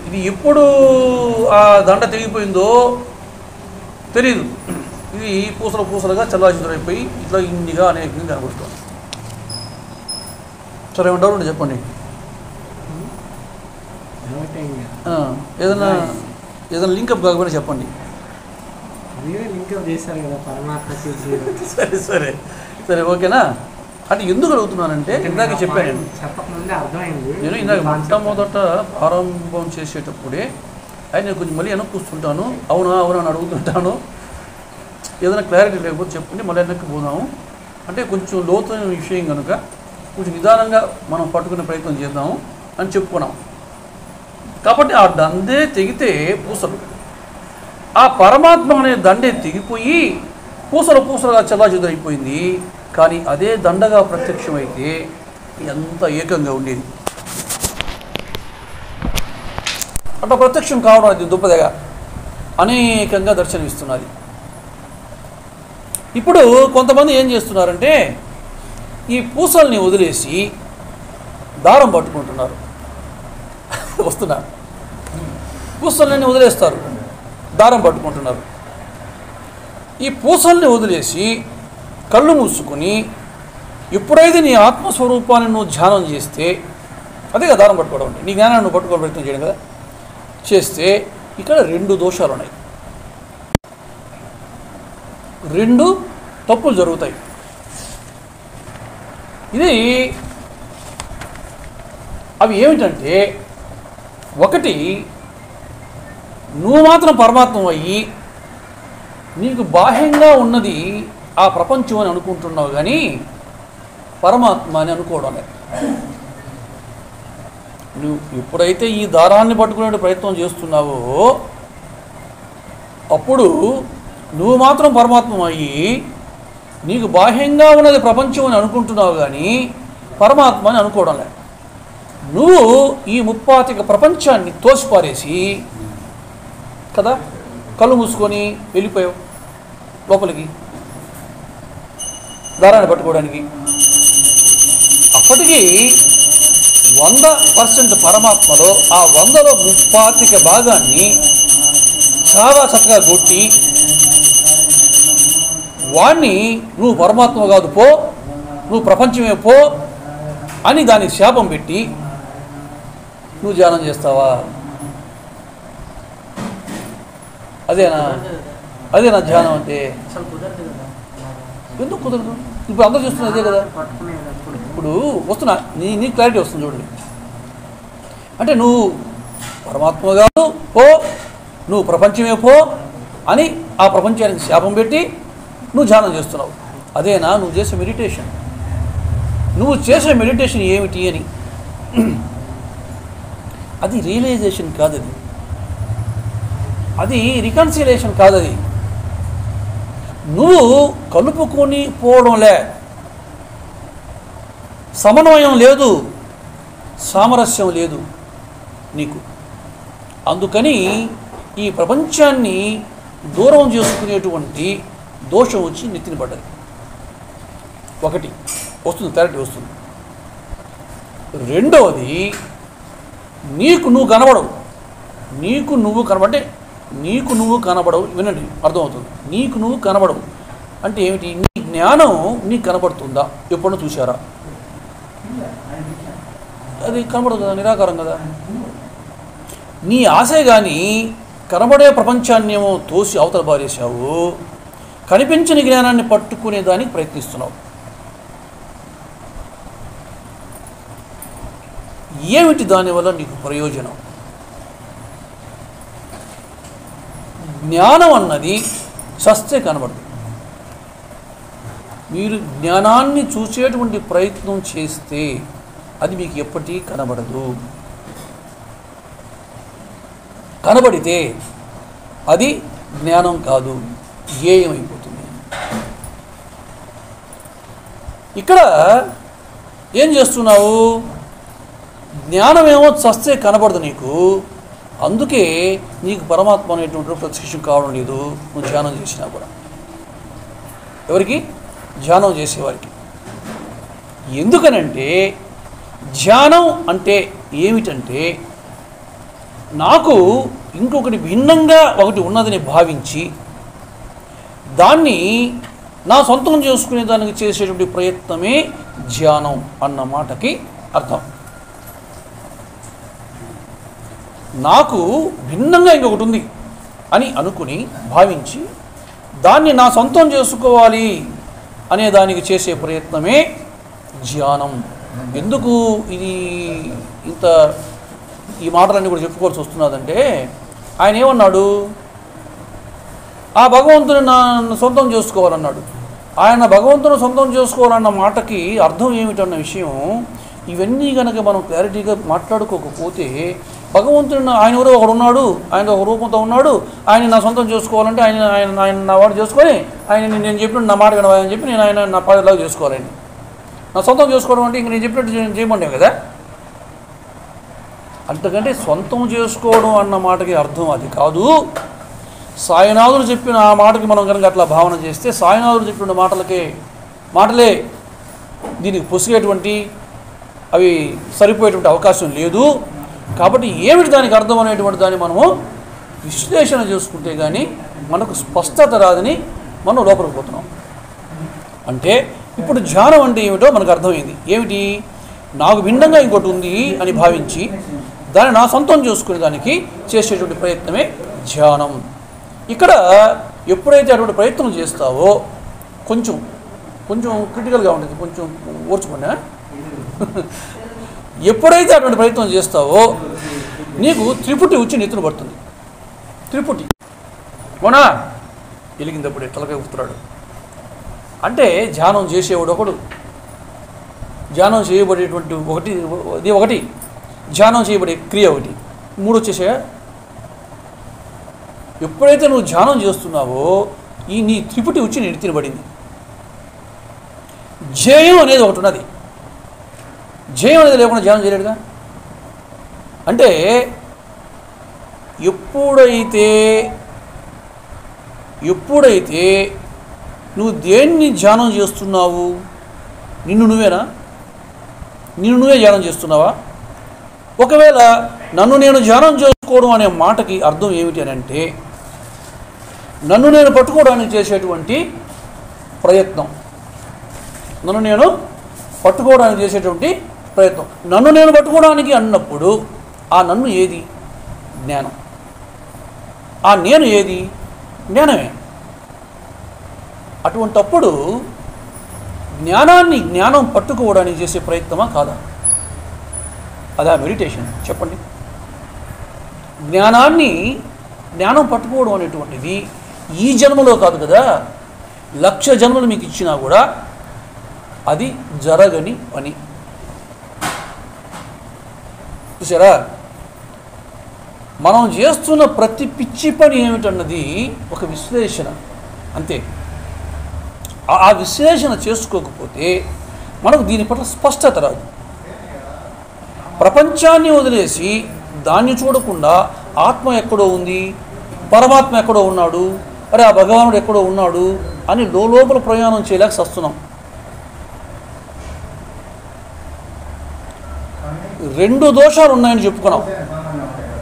ఇది ఎప్పుడు ఆ దండ తెగిపోయిందో తెలియదు. ఇది పూసలు పూసలుగా చల్లాచెదురైపోయి ఇట్లా ఇన్నిగా అనేకంగా కనబడుతుంది. సరే ఏమంటారు చెప్పండి. ఏదైనా లింకప్ కాకపోయినా చెప్పండి. సరే సరే సరే ఓకేనా. అంటే ఎందుకు అడుగుతున్నానంటే ఇందాక చెప్పాను నేను ఇందాక మొట్టమొదట ప్రారంభం చేసేటప్పుడే నేను కొంచెం మళ్ళీ వెనక్కి కూర్చుంటాను, అవునా అవునా అని అడుగుతుంటాను. ఏదైనా క్లారిటీ లేకపోతే చెప్పండి, మళ్ళీ వెనక్కి పోదాము. అంటే కొంచెం లోతైన విషయం కనుక కొంచెం నిదానంగా మనం పట్టుకునే ప్రయత్నం చేద్దాము అని చెప్పుకున్నాం. కాబట్టి ఆ దండే తెగితే పూసలు, ఆ పరమాత్మ అనే దండే తెగిపోయి పూసలు పూసలుగా చల్లాచెదురైపోయింది. కానీ అదే దండగా ప్రత్యక్షమైతే ఎంత ఏకంగా ఉండేది. అట్లా ప్రత్యక్షం కావడం అది దుప్పదగా అనేకంగా దర్శనమిస్తున్నది. ఇప్పుడు కొంతమంది ఏం చేస్తున్నారంటే ఈ పూసల్ని వదిలేసి దారం పట్టుకుంటున్నారు. వస్తున్నారు, పూసల్ని వదిలేస్తారు, దారం పట్టుకుంటున్నారు. ఈ పూసల్ని వదిలేసి కళ్ళు మూసుకొని ఎప్పుడైతే నీ ఆత్మస్వరూపాన్ని నువ్వు ధ్యానం చేస్తే, అదే కదా దారం పట్టుకోవడం అంటే, నీ జ్ఞానాన్ని నువ్వు పట్టుకోవడం ప్రయత్నం చేయడం కదా చేస్తే, ఇక్కడ 2 దోషాలు ఉన్నాయి, 2 తప్పులు జరుగుతాయి. ఇది అవి ఏమిటంటే, ఒకటి నువ్వు మాత్రం పరమాత్మ అయ్యి నీకు బాహ్యంగా ఉన్నది ఆ ప్రపంచం అని అనుకుంటున్నావు, కానీ పరమాత్మ అని అనుకోవడం లేదు. నువ్వు ఎప్పుడైతే ఈ దారాన్ని పట్టుకునే ప్రయత్నం చేస్తున్నావో అప్పుడు నువ్వు మాత్రం పరమాత్మ అయ్యి నీకు బాహ్యంగా ఉన్నది ప్రపంచం అని అనుకుంటున్నావు, కానీ పరమాత్మ అని అనుకోవడం లేదు. నువ్వు ఈ ముప్పాతిక ప్రపంచాన్ని తోసిపారేసి కదా కళ్ళు మూసుకొని వెళ్ళిపోయావు లోపలికి దారాన్ని పట్టుకోవడానికి. అప్పటికి 100% పరమాత్మలో ఆ 100లో 35 భాగాన్ని చాలా చక్కగా కొట్టి వాణ్ణి నువ్వు పరమాత్మ కాదు పో, నువ్వు ప్రపంచమే పో అని దానికి శాపం పెట్టి నువ్వు ధ్యానం చేస్తావా? అదేనా ధ్యానం అంటే? ఎందుకు కుదరదు? ఇప్పుడు అందరూ చూస్తున్నా అదే కదా. ఇప్పుడు వస్తున్నా నీ క్లారిటీ వస్తుంది చూడండి. అంటే నువ్వు పరమాత్మ కాదు పో, నువ్వు ప్రపంచమే పో అని ఆ ప్రపంచానికి శాపం పెట్టి నువ్వు ధ్యానం చేస్తున్నావు. అదేనా నువ్వు చేసే మెడిటేషన్? నువ్వు చేసే మెడిటేషన్ ఏమిటి అని, అది రియలైజేషన్ కాదు, అది రికన్సిలేషన్ కాదు. అది నువ్వు కలుపుకొని పోవడంలే, సమన్వయం లేదు, సామరస్యం లేదు నీకు. అందుకని ఈ ప్రపంచాన్ని దూరం చేసుకునేటువంటి దోషం వచ్చి నెత్తిన పడ్డది. ఒకటి వస్తుంది, క్లారిటీ వస్తుంది. రెండవది నీకు నువ్వు కనబడవు. నీకు నువ్వు కనబడవు. వినండి, అర్థమవుతుంది. నీకు నువ్వు కనబడవు అంటే ఏమిటి? నీ జ్ఞానం నీకు కనబడుతుందా? ఎప్పుడన్నా చూసారా? అది కనబడదు కదా, నిరాకారం కదా. నీ ఆశే కానీ కనబడే ప్రపంచాన్నేమో తోసి అవతల బారేసావు, కనిపించని జ్ఞానాన్ని పట్టుకునే దానికి ప్రయత్నిస్తున్నావు. ఏమిటి దానివల్ల నీకు ప్రయోజనం? జ్ఞానం అన్నది చస్తే కనబడదు. మీరు జ్ఞానాన్ని చూసేటువంటి ప్రయత్నం చేస్తే అది మీకు ఎప్పటికీ కనబడదు. కనబడితే అది జ్ఞానం కాదు, జ్ఞేయమైపోతుంది. ఇక్కడ ఏం చేస్తున్నావు? జ్ఞానమేమో చస్తే కనబడదు నీకు, అందుకే నీకు పరమాత్మ అనేటువంటి ప్రత్యక్షం కావడం లేదు. నువ్వు ధ్యానం చేసినా కూడా. ఎవరికి? ధ్యానం చేసేవారికి. ఎందుకనంటే ధ్యానం అంటే ఏమిటంటే, నాకు ఇంకొకటి భిన్నంగా ఒకటి ఉన్నదని భావించి దాన్ని నా సొంతం చేసుకునే దానికి చేసేటువంటి ప్రయత్నమే ధ్యానం అన్న మాటకి అర్థం. నాకు భిన్నంగా ఇంకొకటి ఉంది అని అనుకుని భావించి దాన్ని నా సొంతం చేసుకోవాలి అనే దానికి చేసే ప్రయత్నమే ధ్యానం. ఎందుకు ఇది ఇంత ఈ మాటలన్నీ కూడా చెప్పుకోవాల్సి వస్తున్నదంటే, ఆయన ఏమన్నాడు? ఆ భగవంతుని నన్ను సొంతం చేసుకోవాలన్నాడు. ఆయన భగవంతుని సొంతం చేసుకోవాలన్న మాటకి అర్థం ఏమిటన్న విషయం ఇవన్నీ కనుక మనం క్లారిటీగా మాట్లాడుకోకపోతే, భగవంతుని ఆయన ఎవరో ఒకడు ఉన్నాడు, ఆయన ఒక రూపంతో ఉన్నాడు, ఆయన నా సొంతం చేసుకోవాలంటే ఆయన ఆయన ఆయన నా వాడు చేసుకొని ఆయన నేను చెప్పినట్టు నా మాట వినవాలని చెప్పి నేను ఆయన నా పాదలాగా చేసుకోవాలని. నా సొంతం చేసుకోవడం అంటే ఇంక నేను చెప్పినట్టు చేయమంటాం కదా. అంతకంటే సొంతం చేసుకోవడం అన్న మాటకి అర్థం అది కాదు. సాయినాథుడు చెప్పిన ఆ మాటకి మనం కనుక అట్లా భావన చేస్తే, సాయినాథుడు చెప్పిన మాటలే దీనికి పొసిగేటువంటి అవి సరిపోయేటువంటి అవకాశం లేదు. కాబట్టి ఏమిటి దానికి అర్థం అనేటువంటి దాన్ని మనము విశ్లేషణ చేసుకుంటే కానీ మనకు స్పష్టత రాదని మనం లోపలికి పోతున్నాం. అంటే ఇప్పుడు ధ్యానం అంటే ఏమిటో మనకు అర్థమైంది. ఏమిటి? నాకు భిన్నంగా ఇంకోటి ఉంది అని భావించి దాన్ని నా సొంతం చేసుకునే దానికి చేసేటువంటి ప్రయత్నమే ధ్యానం. ఇక్కడ ఎప్పుడైతే అటువంటి ప్రయత్నం చేస్తావో కొంచెం క్రిటికల్గా ఉంటుంది, కొంచెం ఓర్చుకున్నా. ఎప్పుడైతే అటువంటి ప్రయత్నం చేస్తావో నీకు త్రిపుటి వచ్చి నెత్తున పడుతుంది. త్రిపుటి అవునా? వెలిగినప్పుడు ఎట్లగా కూతున్నాడు అంటే ధ్యానం చేసేవాడు ఒకడు, ధ్యానం చేయబడేటువంటి ఒకటి ధ్యానం చేయబడే క్రియ ఒకటి, మూడు వచ్చేసాయా? ఎప్పుడైతే నువ్వు ధ్యానం చేస్తున్నావో ఈ నీ త్రిపుటి వచ్చి నెత్తినబడింది. ధ్యేయం అనేది ఒకటి ఉన్నది. ధ్యేయం అనేది లేకుండా ధ్యానం చేయలేడుగా. అంటే ఎప్పుడైతే నువ్వు దేన్ని ధ్యానం చేస్తున్నావు? నిన్ను నువ్వే ధ్యానం చేస్తున్నావా? ఒకవేళ నన్ను నేను ధ్యానం చేసుకోవడం అనే మాటకి అర్థం ఏమిటి అని అంటే, నన్ను నేను పట్టుకోవడానికి చేసేటువంటి ప్రయత్నం. నన్ను నేను పట్టుకోవడానికి చేసేటువంటి ప్రయత్నం. నన్ను నేను పట్టుకోవడానికి అన్నప్పుడు ఆ నన్ను ఏది? జ్ఞానం. ఆ నేను ఏది? జ్ఞానమే. అటువంటప్పుడు జ్ఞానం పట్టుకోవడానికి చేసే ప్రయత్నమా కాదా? అదా మెడిటేషన్? చెప్పండి. జ్ఞానం పట్టుకోవడం అనేటువంటిది ఈ జన్మలో కాదు కదా, 1,00,000 జన్మలు మీకు ఇచ్చినా కూడా అది జరగని పని. చూసారా? మనం చేస్తున్న ప్రతి పిచ్చి పని ఏమిటన్నది ఒక విశ్లేషణ అంతే. ఆ విశ్లేషణ చేసుకోకపోతే మనకు దీని పట్ల స్పష్టత రాదు. ప్రపంచాన్ని వదిలేసి దాన్ని చూడకుండా ఆత్మ ఎక్కడో ఉంది, పరమాత్మ ఎక్కడో ఉన్నాడు, అరే ఆ భగవానుడు ఎక్కడో ఉన్నాడు అని లోపల ప్రయాణం చేయలేక వస్తున్నాం. 2 దోషాలు ఉన్నాయని చెప్పుకున్నాం.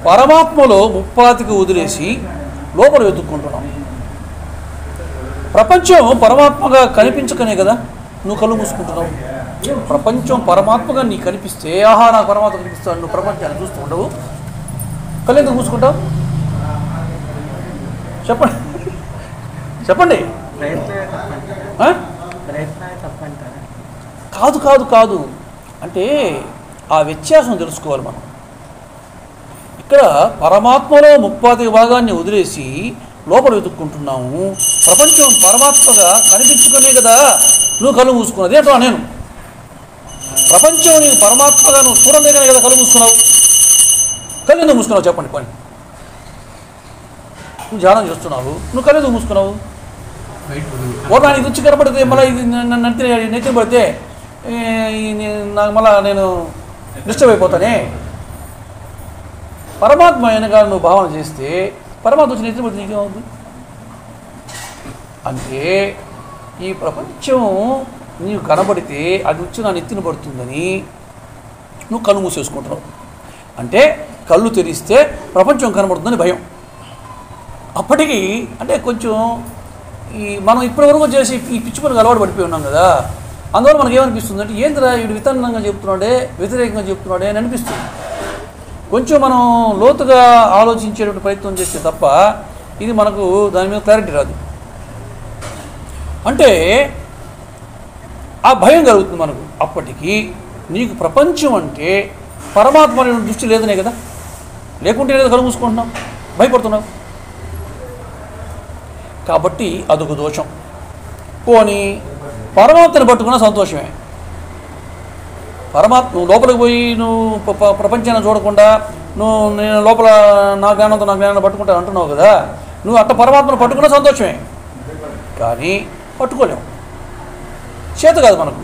పరమాత్మలో ముప్పాతికి వదిలేసి లోపల వెతుక్కుంటున్నాం. ప్రపంచం పరమాత్మగా కనిపించకనే కదా నువ్వు కళ్ళు మూసుకుంటున్నావు. ప్రపంచం పరమాత్మగా నీకు కనిపిస్తే, ఆహా నాకు పరమాత్మ కనిపిస్తాడు, నువ్వు ప్రపంచాన్ని చూస్తూ ఉండవు. కళ్ళు ఎందుకు మూసుకుంటావు? చెప్పండి. కాదు అంటే ఆ వ్యత్యాసం తెలుసుకోవాలి మనం. ఇక్కడ పరమాత్మలో ముప్పాతిక భాగాన్ని వదిలేసి లోపల వెతుక్కుంటున్నాము. ప్రపంచం పరమాత్మగా కనిపించుకునే కదా నువ్వు కళ్ళు మూసుకున్నది ఏంటో నేను. ప్రపంచం నీకు పరమాత్మగా నువ్వు చూడలేకనే కదా కళ్ళు మూసుకున్నావు. కళ్ళు ఎందుకు మూసుకున్నావు చెప్పండి పని. నువ్వు ధ్యానం చేస్తున్నావు, నువ్వు కళ్ళు ఎందుకు మూసుకున్నావు? ఓటానికి రుచి కనపడితే మళ్ళీ ఇది నెత్తిన పడితే నాకు మళ్ళా నేను డిస్టర్బ్ అయిపోతానే. పరమాత్మ అయినగా నువ్వు భావన చేస్తే పరమాత్మ వచ్చి నెత్తిన పడితే నీకేమవుతుంది? అంటే ఈ ప్రపంచం నీకు కనబడితే అది వచ్చి నా నెత్తిన పడుతుందని నువ్వు కళ్ళు మూసేసుకుంటున్నావు. అంటే కళ్ళు తెరిస్తే ప్రపంచం కనబడుతుందని భయం. అప్పటికి అంటే కొంచెం ఈ మనం ఇప్పటివరకు చేసి ఈ పిచ్చి పనికి అలవాటు పడిపోయి ఉన్నాం కదా. అందువల్ల మనకి ఏమనిపిస్తుంది అంటే ఏందిరా వీడు వితన్నంగా చెప్తున్నాడే, వ్యతిరేకంగా చెప్తున్నాడే అని అనిపిస్తుంది. కొంచెం మనం లోతుగా ఆలోచించేటువంటి ప్రయత్నం చేస్తే తప్ప ఇది మనకు దాని మీద క్లారిటీ రాదు. అంటే ఆ భయం కలుగుతుంది మనకు. అప్పటికి నీకు ప్రపంచం అంటే పరమాత్మ అనే దృష్టి లేదనే కదా, లేకుంటే లేదా కళ్ళు మూసుకుంటున్నావు, భయపడుతున్నావు. కాబట్టి అదొక దోషం. పోనీ పరమాత్మని పట్టుకున్న సంతోషమే. పరమాత్మ నువ్వు లోపలికి పోయి నువ్వు ప్రపంచాన్ని చూడకుండా నువ్వు నేను లోపల నా జ్ఞానంతో నా జ్ఞానాన్ని పట్టుకుంటా అంటున్నావు కదా. నువ్వు అట్ట పరమాత్మను పట్టుకున్న సంతోషమే, కానీ పట్టుకోలేము, చేత కాదు మనకు.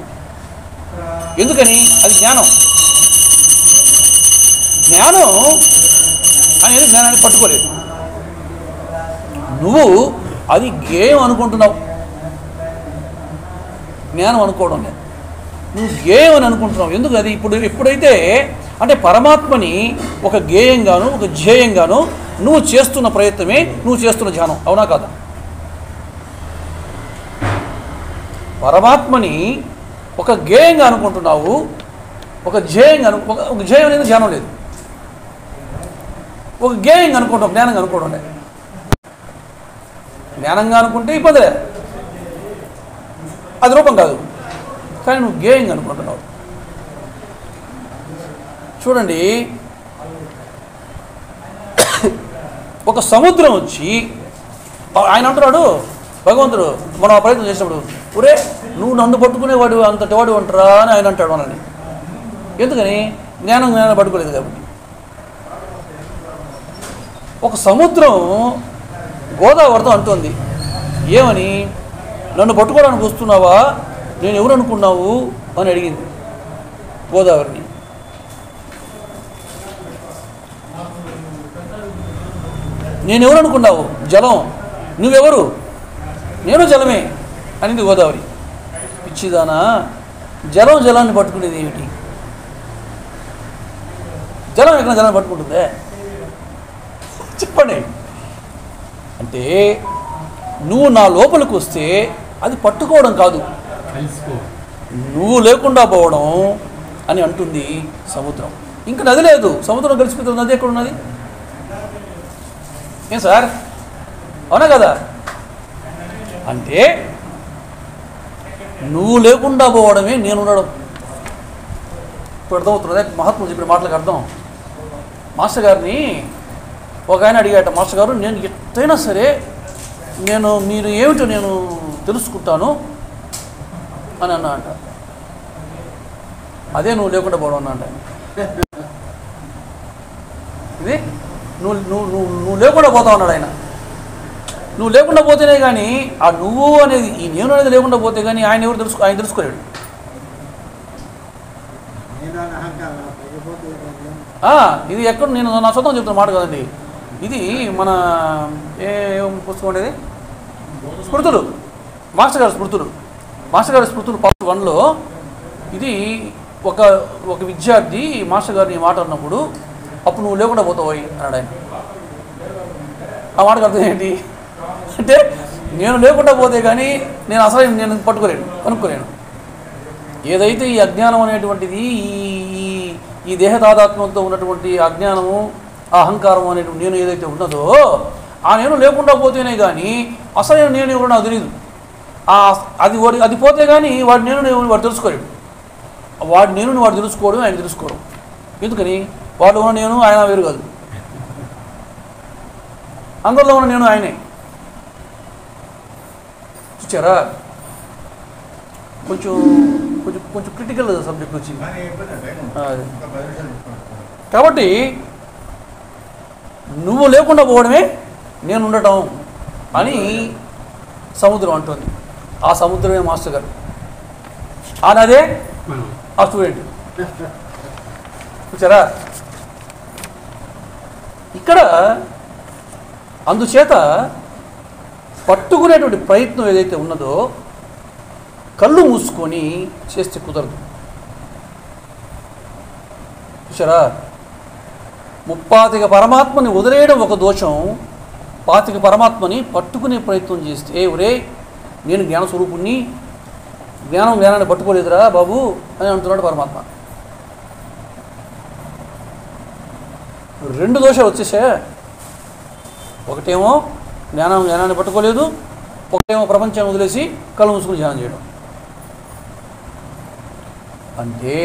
ఎందుకని? అది జ్ఞానం. జ్ఞానం అనేది జ్ఞానాన్ని పట్టుకోలేదు. నువ్వు అది గేయం అనుకుంటున్నావు, జ్ఞానం అనుకోవడం లేదు. నువ్వు గేయం అని అనుకుంటున్నావు. ఎందుకు? అది ఎప్పుడైతే అంటే పరమాత్మని ఒక గేయంగాను ఒక ధ్యేయంగాను నువ్వు చేస్తున్న ప్రయత్నమే నువ్వు చేస్తున్న ధ్యానం. అవునా కాదా? పరమాత్మని ఒక గేయంగా అనుకుంటున్నావు, ఒక ధ్యేయంగా ఒక ధ్యేయం అనేది ధ్యానం లేదు. ఒక గేయంగా అనుకుంటావు, జ్ఞానంగా అనుకోవడం లేదు. జ్ఞానంగా అనుకుంటే ఇబ్బంది లేదు, అది రూపం కాదు. కానీ నువ్వు గేయంగా అనుకుంటున్నావు. చూడండి, ఒక సముద్రం వచ్చి ఆయన అంటున్నాడు భగవంతుడు మనం ఆ ప్రయత్నం చేసినప్పుడు, ఒరే నువ్వు నన్ను పట్టుకునేవాడు అంతటి వాడు అంటారా అని ఆయన అంటాడు మనల్ని. ఎందుకని? జ్ఞానం పట్టుకోలేదు కాబట్టి. ఒక సముద్రం గోదావరితో అంటోంది ఏమని, నన్ను పట్టుకోవడానికి వస్తున్నావా, నేను ఎవరు అనుకున్నావు అని అడిగింది గోదావరిని. నేనెవరు అనుకున్నావు? జలం. నువ్వెవరు? నేను జలమే అనింది గోదావరి. పిచ్చిదానా, జలాన్ని పట్టుకునేది ఏమిటి? జలం ఎక్కడ జలాన్ని పట్టుకుంటుందే చెప్పండి. అంటే నువ్వు నా లోపలికి వస్తే అది పట్టుకోవడం కాదు, నువ్వు లేకుండా పోవడం అని అంటుంది సముద్రం. ఇంకా నది లేదు, సముద్రం కలిసిపోతుంది, నది ఎక్కడ ఉన్నది? ఏం సార్, అవునా కదా? అంటే నువ్వు లేకుండా పోవడమే నేను ఉండడం. ఇప్పుడు అర్థమవుతున్నదే మహాత్ములు చెప్పిన మాటలకు అర్థం. మాస్టర్ గారిని ఒక ఆయన అడిగాట, మాస్టర్ గారు నేను ఎట్టయినా సరే మీరు ఏమిటో నేను తెలుసుకుంటాను అని అన్నా అంట. అదే నువ్వు లేకుండా పోవడం అన్నా అంట. ఇది నువ్వు లేకుండా పోతావు అన్నాడు ఆయన. నువ్వు లేకుండా పోతేనే కానీ ఆ నువ్వు అనేది ఈ నేను అనేది లేకుండా పోతే కానీ ఆయన ఎవరు ఆయన తెలుసుకోలేడు. ఇది ఎక్కడ నేను నా సొంతం చెప్తున్న మాట కదండి. ఇది మన ఏం పుస్తకం ఉండేది, స్మృతులు, మాస్టర్ గారి స్మృతులు పార్ట్ 1లో ఇది ఒక విద్యార్థి మాస్టర్ గారిని మాట అన్నప్పుడు అప్పుడు నువ్వు లేకుండా పోతావు అన్నాడు ఆయన. ఆ మాటకు అర్థం ఏంటి అంటే నేను లేకుండా పోతే కానీ నేను కనుక్కోలేను. ఏదైతే ఈ అజ్ఞానం అనేటువంటిది ఈ దేహతాదాత్మ్యంతో ఉన్నటువంటి అజ్ఞానము అహంకారం అనేటువంటి నేను ఏదైతే ఉన్నదో ఆ నేను లేకుండా పోతేనే కానీ అసలు నేను ఎవరు నాకు తెలియదు. అది పోతే కానీ వాడు తెలుసుకోలేడు. వాడు తెలుసుకోవడం ఆయన తెలుసుకోవడం. ఎందుకని వాళ్ళు ఉన్న నేను ఆయన వేరు కాదు, అందరిలో ఉన్న నేను ఆయనే. చూచారా? కొంచెం కొంచెం కొంచెం క్రిటికల్ సబ్జెక్ట్ వచ్చింది. కాబట్టి నువ్వు లేకుండా పోవడమే నేను ఉండటం అని సముద్రం అంటుంది. ఆ సముద్రమే మాస్టర్ గారు, అదే ఆ స్టూడెంట్. చూసారా? ఇక్కడ అందుచేత పట్టుకునేటువంటి ప్రయత్నం ఏదైతే ఉన్నదో కళ్ళు మూసుకొని చేస్తే కుదరదు. చూసారా? 35 పరమాత్మని వదిలేయడం ఒక దోషం, 25 పరమాత్మని పట్టుకునే ప్రయత్నం చేస్తే ఒరే నేను జ్ఞానస్వరూపుణ్ణి, జ్ఞానాన్ని పట్టుకోలేదురా బాబు అని అంటున్నాడు పరమాత్మ. 2 దోషాలు వచ్చేసా. ఒకటేమో జ్ఞానాన్ని పట్టుకోలేదు, ఒకటేమో ప్రపంచాన్ని వదిలేసి కళ్ళు మూసుకుని ధ్యానం చేయడం. అంటే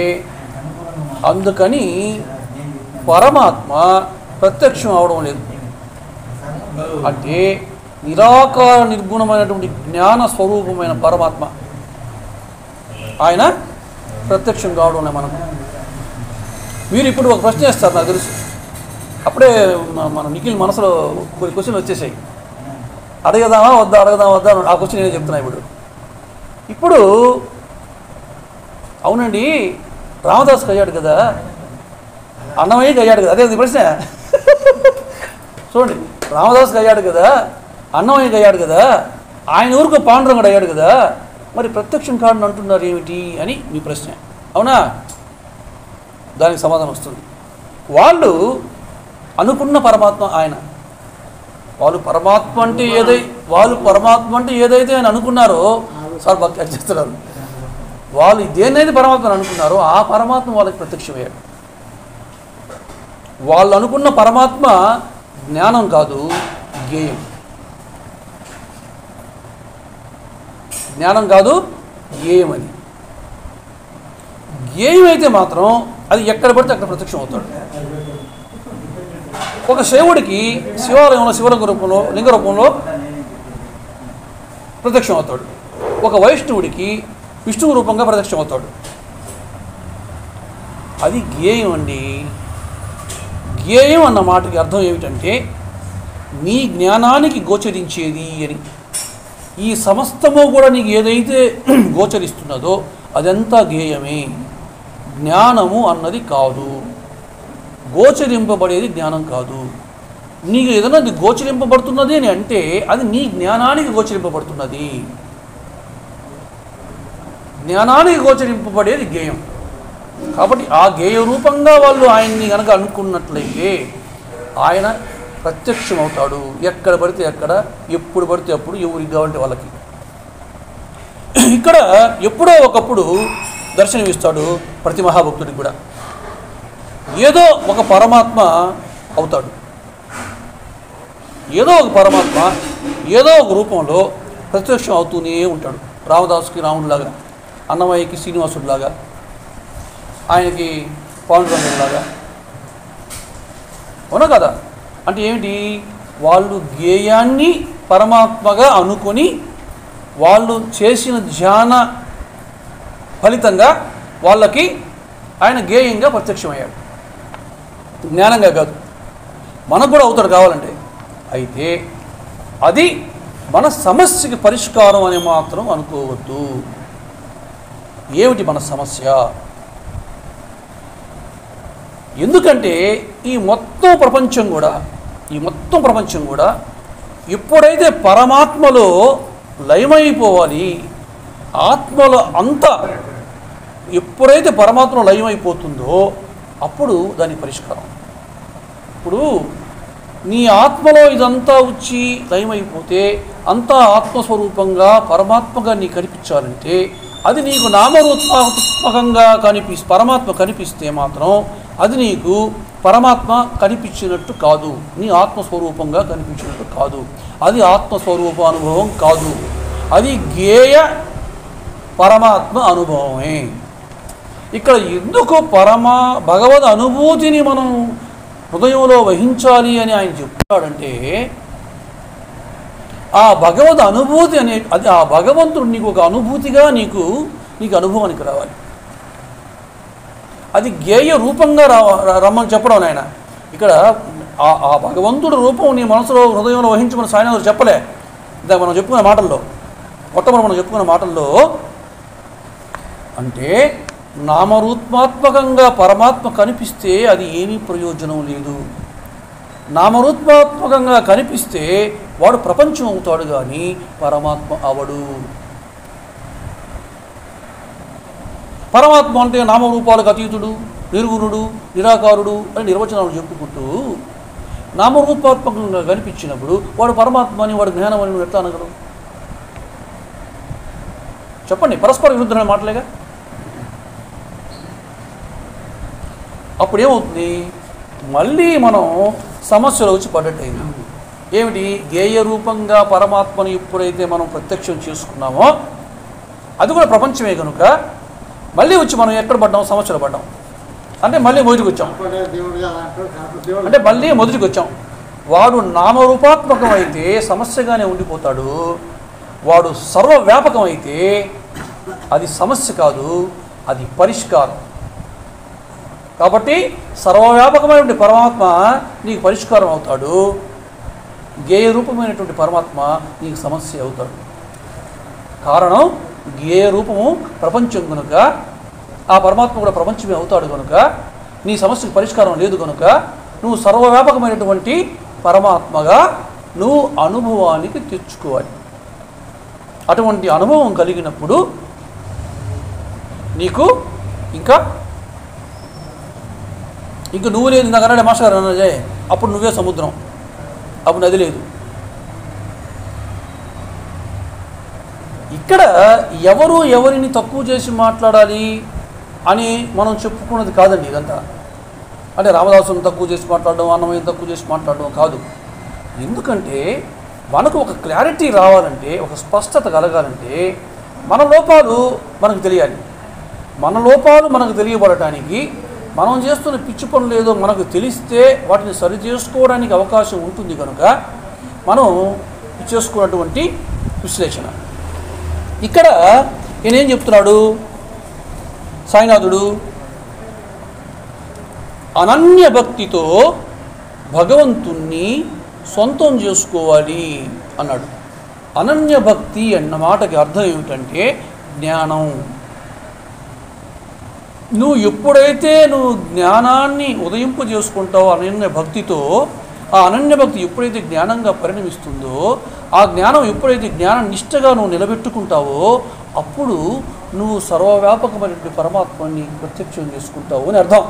అందుకని పరమాత్మ ప్రత్యక్షం అవడం లేదు. అంటే నిరాకార నిర్గుణమైనటువంటి జ్ఞాన స్వరూపమైన పరమాత్మ ఆయన ప్రత్యక్షం కావడం లేదు మనకు. మీరు ఇప్పుడు ఒక ప్రశ్న వేస్తారు, నాకు తెలుసు. అప్పుడే మన నిఖిల్ మనసులో కొన్ని క్వశ్చన్లు వచ్చేసాయి. అడగదామా వద్దా ఆ క్వశ్చన్ నేనే చెప్తున్నా. ఇప్పుడు అవునండి రామదాస్కి అయ్యాడు కదా, అన్నమయ్యకి అయ్యాడు కదా, అదే ప్రశ్న. చూడండి, రామదాస్కి అయ్యాడు కదా, అన్నమయ్యకి అయ్యాడు కదా, ఆయన ఊరికి పాండురంగుడు అయ్యాడు కదా, మరి ప్రత్యక్షం కాడని అంటున్నారు ఏమిటి అని మీ ప్రశ్న. అవునా? దానికి సమాధానం వస్తుంది. వాళ్ళు అనుకున్న పరమాత్మ ఆయన. వాళ్ళు పరమాత్మ అంటే ఏదైతే ఆయన అనుకున్నారో సార్ బాగా చేస్తున్నారు. వాళ్ళు దేన్నైతే పరమాత్మను అనుకున్నారో ఆ పరమాత్మ వాళ్ళకి ప్రత్యక్షమయ్యాడు. వాళ్ళు అనుకున్న పరమాత్మ జ్ఞానం కాదు, జ్ఞేయం. జ్ఞానం కాదు, జ్ఞేయం. అది జ్ఞేయం అయితే మాత్రం అది ఎక్కడ పడితే అక్కడ ప్రత్యక్షం అవుతాడు. ఒక శివుడికి శివాలయంలో శివలింగ రూపంలో లింగ రూపంలో ప్రత్యక్షం అవుతాడు. ఒక వైష్ణవుడికి విష్ణువు రూపంగా ప్రత్యక్షం అవుతాడు. అది జ్ఞేయం అండి. జ్ఞేయం అన్న మాటకి అర్థం ఏమిటంటే నీ జ్ఞానానికి గోచరించేది అని. ఈ సమస్తము కూడా నీకు ఏదైతే గోచరిస్తున్నదో అదంతా జ్ఞేయమే, జ్ఞానము అన్నది కాదు. గోచరింపబడేది జ్ఞానం కాదు. నీకు ఏదైనా గోచరింపబడుతున్నది అని అంటే అది నీ జ్ఞానానికి గోచరింపబడుతున్నది. జ్ఞానానికి గోచరింపబడేది జ్ఞేయం. కాబట్టి ఆ జ్ఞేయ రూపంగా వాళ్ళు ఆయన్ని కనుక అనుకున్నట్లయితే ఆయన ప్రత్యక్షం అవుతాడు. ఎక్కడ పడితే అక్కడ, ఎప్పుడు పడితే అప్పుడు, ఎవరికి కావాలంటే వాళ్ళకి. ఇక్కడ ఎప్పుడో ఒకప్పుడు దర్శనమిస్తాడు ప్రతి మహాభక్తుడికి కూడా. ఏదో ఒక పరమాత్మ అవుతాడు. ఏదో ఒక పరమాత్మ ఏదో ఒక రూపంలో ప్రత్యక్షం అవుతూనే ఉంటాడు. రామదాసుకి రాముడిలాగా, అన్నమయ్యకి శ్రీనివాసుడిలాగా, ఆయనకి పాండురంగుడిలాగా. అవునా కదా? అంటే ఏమిటి? వాళ్ళు జ్ఞేయాన్ని పరమాత్మగా అనుకొని వాళ్ళు చేసిన ధ్యాన ఫలితంగా వాళ్ళకి ఆయన జ్ఞేయంగా ప్రత్యక్షమయ్యాడు. జ్ఞానంగా కాదు. మనకు కూడా అవుతాడు కావాలంటే. అయితే అది మన సమస్యకి పరిష్కారం అని మాత్రం అనుకోవద్దు. ఏమిటి మన సమస్య? ఎందుకంటే ఈ మొత్తం ప్రపంచం కూడా ఎప్పుడైతే పరమాత్మలో లయమైపోవాలి, ఆత్మలో అంతా ఎప్పుడైతే పరమాత్మ లయమైపోతుందో అప్పుడు దాని పరిష్కారం. ఇప్పుడు నీ ఆత్మలో ఇదంతా వచ్చి లయమైపోతే అంతా ఆత్మస్వరూపంగా పరమాత్మగా నీకు కనిపించాలంటే అది నీకు నామరూపాత్మకంగా పరమాత్మ కనిపిస్తే మాత్రం అది నీకు పరమాత్మ కనిపించినట్టు కాదు, నీ ఆత్మస్వరూపంగా కనిపించినట్టు కాదు. అది ఆత్మస్వరూప అనుభవం కాదు, అది జ్ఞేయ పరమాత్మ అనుభవమే. ఇక్కడ ఎందుకు భగవద్ అనుభూతిని మనం హృదయంలో వహించాలి అని ఆయన చెప్తున్నాడంటే, ఆ భగవద్ అనుభూతి అనే అది ఆ భగవంతుడు నీకు ఒక అనుభూతిగా నీకు అనుభవానికి రావాలి. అది గేయ రూపంగా రమ్మని చెప్పడం ఆయన. ఇక్కడ ఆ భగవంతుడు రూపం నీ మనసులో హృదయంలో వహించమని సాయినాథుడు చెప్పలే. ఇందాక మనం చెప్పుకున్న మాటల్లో, మొట్టమొదటి మనం చెప్పుకున్న మాటల్లో, అంటే నామరూపాత్మకంగా పరమాత్మ కనిపిస్తే అది ఏమీ ప్రయోజనం లేదు. నామరూపాత్మకంగా కనిపిస్తే వాడు ప్రపంచం అవుతాడు కానీ పరమాత్మ అవడు. పరమాత్మ అంటే నామరూపాలకు అతీతుడు, నిర్గుణుడు, నిరాకారుడు అని నిర్వచనాలు చెప్పుకుంటూ నామరూపాత్మకంగా కనిపించినప్పుడు వాడు పరమాత్మ అని, వాడు జ్ఞానం అని ఎట్లా అనగలవు? చెప్పండి, పరస్పర విరుద్ధమైన మాటలేగా. అప్పుడేమవుతుంది, మళ్ళీ మనం సమస్యలో వచ్చి పడ్డట్టయింది. ఏమిటి? గేయ రూపంగా పరమాత్మని ఎప్పుడైతే మనం ప్రత్యక్షం చేసుకున్నామో అది కూడా ప్రపంచమే కనుక మళ్ళీ వచ్చి మనం ఎక్కడ పడ్డాం? సమస్యలో పడ్డాం. అంటే మళ్ళీ మొదటికి వచ్చాం. అంటే మళ్ళీ మొదటికి వచ్చాం. వాడు నామరూపాత్మకం అయితే సమస్యగానే ఉండిపోతాడు. వాడు సర్వవ్యాపకం అయితే అది సమస్య కాదు, అది పరిష్కారం. కాబట్టి సర్వవ్యాపకమైనటువంటి పరమాత్మ నీకు పరిష్కారం అవుతాడు, గేయ రూపమైనటువంటి పరమాత్మ నీకు సమస్య అవుతాడు. కారణం, గేయ రూపము ప్రపంచం కనుక ఆ పరమాత్మ కూడా ప్రపంచమే అవుతాడు కనుక నీ సమస్యకు పరిష్కారం లేదు కనుక నువ్వు సర్వవ్యాపకమైనటువంటి పరమాత్మగా నువ్వు అనుభవానికి తెచ్చుకోవాలి. అటువంటి అనుభవం కలిగినప్పుడు నీకు ఇంకా నువ్వు లేదు. ఇందాక అన్నాడే మాస్టర్ గారు అన్నదే, అప్పుడు నువ్వే సముద్రం, అప్పుడు నది లేదు. ఇక్కడ ఎవరిని తక్కువ చేసి మాట్లాడాలి అని మనం చెప్పుకున్నది కాదండి ఇదంతా. అంటే రామదాసుని తక్కువ చేసి మాట్లాడడం, అన్నమయ్యని తక్కువ చేసి మాట్లాడడం కాదు. ఎందుకంటే మనకు ఒక క్లారిటీ రావాలంటే, ఒక స్పష్టత కలగాలంటే మన లోపాలు మనకు తెలియాలి. మన లోపాలు మనకు తెలియబడటానికి మనం చేస్తున్న పిచ్చి పనులు ఏదో మనకు తెలిస్తే వాటిని సరి చేసుకోవడానికి అవకాశం ఉంటుంది కనుక మనం చేసుకున్నటువంటి విశ్లేషణ. ఇక్కడ ఈయనేం చెప్తున్నాడు సాయినాథుడు? అనన్య భక్తితో భగవంతుణ్ణి సొంతం చేసుకోవాలి అన్నాడు. అనన్య భక్తి అన్న మాటకి అర్థం ఏమిటంటే జ్ఞానం. నువ్వు ఎప్పుడైతే జ్ఞానాన్ని ఉదయింపు చేసుకుంటావో అనన్య భక్తితో, ఆ అనన్య భక్తి ఎప్పుడైతే జ్ఞానంగా పరిణమిస్తుందో, ఆ జ్ఞానం ఎప్పుడైతే జ్ఞాన నిష్టగా నువ్వు నిలబెట్టుకుంటావో అప్పుడు నువ్వు సర్వవ్యాపకమైనటువంటి పరమాత్మని ప్రత్యక్షం చేసుకుంటావు అని అర్థం.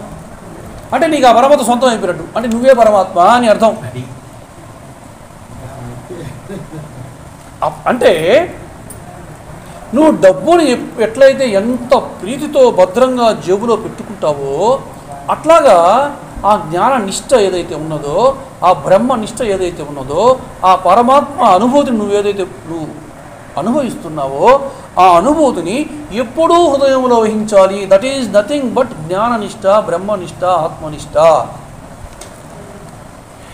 అంటే నీకు ఆ పరమాత్మ సొంతం అయిపోయినట్టు, అంటే నువ్వే పరమాత్మ అని అర్థం. అంటే నువ్వు డబ్బుని ఎట్లయితే ఎంత ప్రీతితో భద్రంగా జేబులో పెట్టుకుంటావో అట్లాగా ఆ జ్ఞాన నిష్ట ఏదైతే ఉన్నదో, ఆ బ్రహ్మ నిష్ట ఏదైతే ఉన్నదో, ఆ పరమాత్మ అనుభూతిని నువ్వు అనుభవిస్తున్నావో ఆ అనుభూతిని ఎప్పుడూ హృదయంలో వహించాలి. దట్ ఈజ్ నథింగ్ బట్ జ్ఞాననిష్ట, బ్రహ్మనిష్ట, ఆత్మనిష్ట.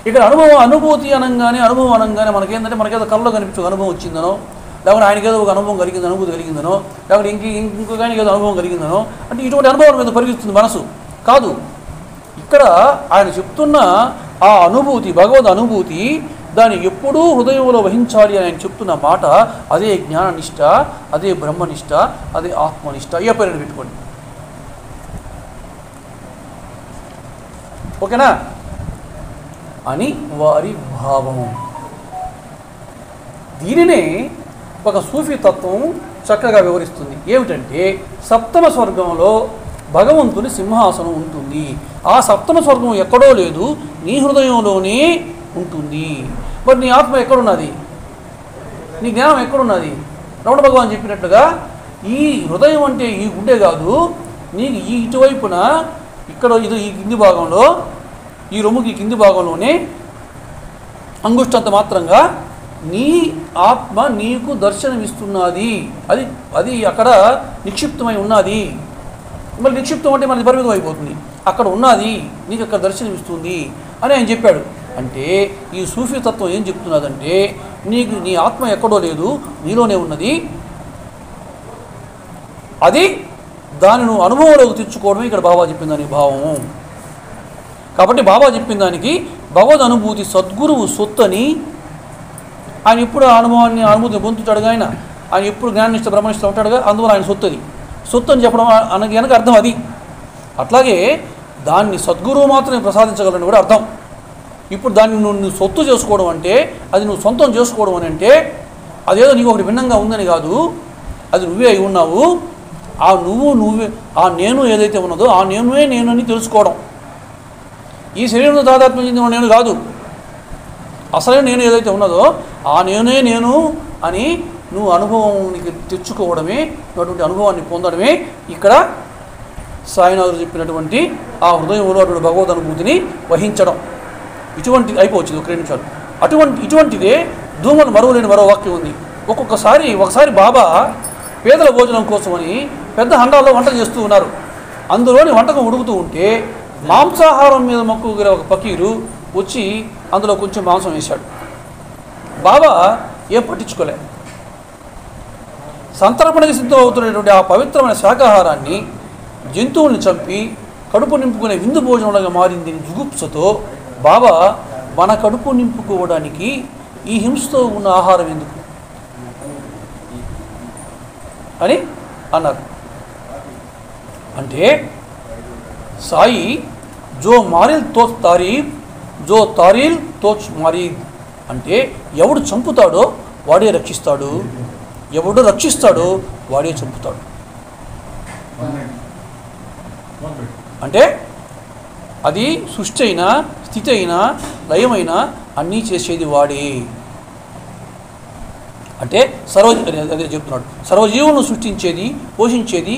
ఇక్కడ అనుభూతి అనగానే మనకేంటంటే మనకేదో కళ్ళలో కనిపించే అనుభవం వచ్చిందనో, లేకపోతే ఆయనకేదో ఒక అనుభూతి కలిగిందనో, లేకపోతే ఇంకొక ఆయనకి ఏదో అనుభవం కలిగిందనో, అంటే ఇటువంటి అనుభవం మీద పరిగెత్తుతుంది మనసు కాదు. ఇక్కడ ఆయన చెప్తున్న ఆ అనుభూతి, భగవద్ అనుభూతి, దాన్ని ఎప్పుడూ హృదయంలో వహించాలి అని ఆయన చెప్తున్న మాట అదే జ్ఞాననిష్ట, అదే బ్రహ్మనిష్ట, అదే ఆత్మనిష్ట. ఏ పేరు పెట్టుకోండి, ఓకేనా అని వారి భావము. దీనినే ఒక సూఫీ తత్వం చక్కగా వివరిస్తుంది. ఏమిటంటే సప్తమ స్వర్గంలో భగవంతుని సింహాసనం ఉంటుంది. ఆ సప్తమ స్వర్గం ఎక్కడో లేదు, నీ హృదయంలోనే ఉంటుంది. మరి నీ ఆత్మ ఎక్కడున్నది? నీ జ్ఞానం ఎక్కడున్నది? రమణ భగవాన్ చెప్పినట్లుగా ఈ హృదయం అంటే ఈ గుండె కాదు, నీకు ఈ ఇటువైపున ఇక్కడ ఈ కింది భాగంలో, ఈ రొమ్ముకి కింది భాగంలోనే అంగుష్టంత మాత్రంగా నీ ఆత్మ నీకు దర్శనమిస్తున్నది. అది అక్కడ నిక్షిప్తమై ఉన్నది. మళ్ళీ నిక్షిప్తం అంటే మనది పరిమితం అయిపోతుంది. అక్కడ ఉన్నది నీకు అక్కడ దర్శనమిస్తుంది అని ఆయన చెప్పాడు. అంటే ఈ సూఫీ తత్వం ఏం చెప్తున్నదంటే నీకు నీ ఆత్మ ఎక్కడో లేదు, నీలోనే ఉన్నది. అది దాన్ని నువ్వు అనుభవంలోకి తెచ్చుకోవడమే ఇక్కడ బాబా చెప్పిన దానికి భావము. కాబట్టి బాబా చెప్పిన దానికి భగవద్ అనుభూతి సద్గురువు సొత్తు అని ఆయన ఎప్పుడు అనుభూతిని పొందుతాడుగా, ఆయన ఎప్పుడు జ్ఞాననిష్ట బ్రహ్మనిష్ట ఉంటాడుగా, అందువల్ల ఆయన సొత్తు అని చెప్పడం అనకి వెనక అర్థం అది. అట్లాగే దాన్ని సద్గురువు మాత్రమే ప్రసాదించగలని కూడా అర్థం. ఇప్పుడు దాన్ని నువ్వు సొత్తు చేసుకోవడం అంటే, అది నువ్వు సొంతం చేసుకోవడం అని అంటే అదేదో నీకు ఒకటి భిన్నంగా ఉందని కాదు, అది నువ్వే అయి ఉన్నావు. నువ్వే ఆ నేను ఏదైతే ఉన్నదో ఆ నేనువే నేను అని తెలుసుకోవడం. ఈ శరీరంతో తాదాత్మ్యం చెందిన నేను కాదు, అసలే నేను ఏదైతే ఉన్నదో ఆ నేనే నేను అని నువ్వు అనుభవానికి తెచ్చుకోవడమే, అటువంటి అనుభవాన్ని పొందడమే ఇక్కడ సాయినాథుడు చెప్పినటువంటి ఆ హృదయంలో అటువంటి భగవద్ అనుభూతిని వహించడం. ఇటువంటిది అయిపోవచ్చు 2 నిమిషాలు. ఇటువంటిదే ధూమలు మరువలేని మరో వాక్యం ఉంది. ఒకసారి బాబా పేదల భోజనం కోసమని పెద్ద హండాల్లో వంట చేస్తూ ఉన్నారు. అందులోని వంటకం ఉడుకుతూ ఉంటే మాంసాహారం మీద మక్కువ గల ఒక ఫకీరు వచ్చి అందులో కొంచెం మాంసం వేశాడు. బాబా ఏం పట్టించుకోలే. సంతర్పణకి సిద్ధం అవుతున్నటువంటి ఆ పవిత్రమైన శాకాహారాన్ని జంతువుల్ని చంపి కడుపు నింపుకునే విందు భోజనంలాగా మారింది జుగుప్సతో బాబా మన కడుపు నింపుకోవడానికి ఈ హింసతో ఉన్న ఆహారం ఎందుకు అని అన్నారు. అంటే సాయి జో మారిల్ తోచ్ తారీఫ్, జో తారీల్ తోచ్ మారీద్ అంటే ఎవడు చంపుతాడో వాడే రక్షిస్తాడు, ఎవడు రక్షిస్తాడో వాడే చంపుతాడు. అంటే అది సృష్టి అయినా స్థితి అయినా లయమైనా అన్నీ చేసేది వాడే. అంటే అదే చెప్తున్నాడు, సర్వజీవులను సృష్టించేది, పోషించేది,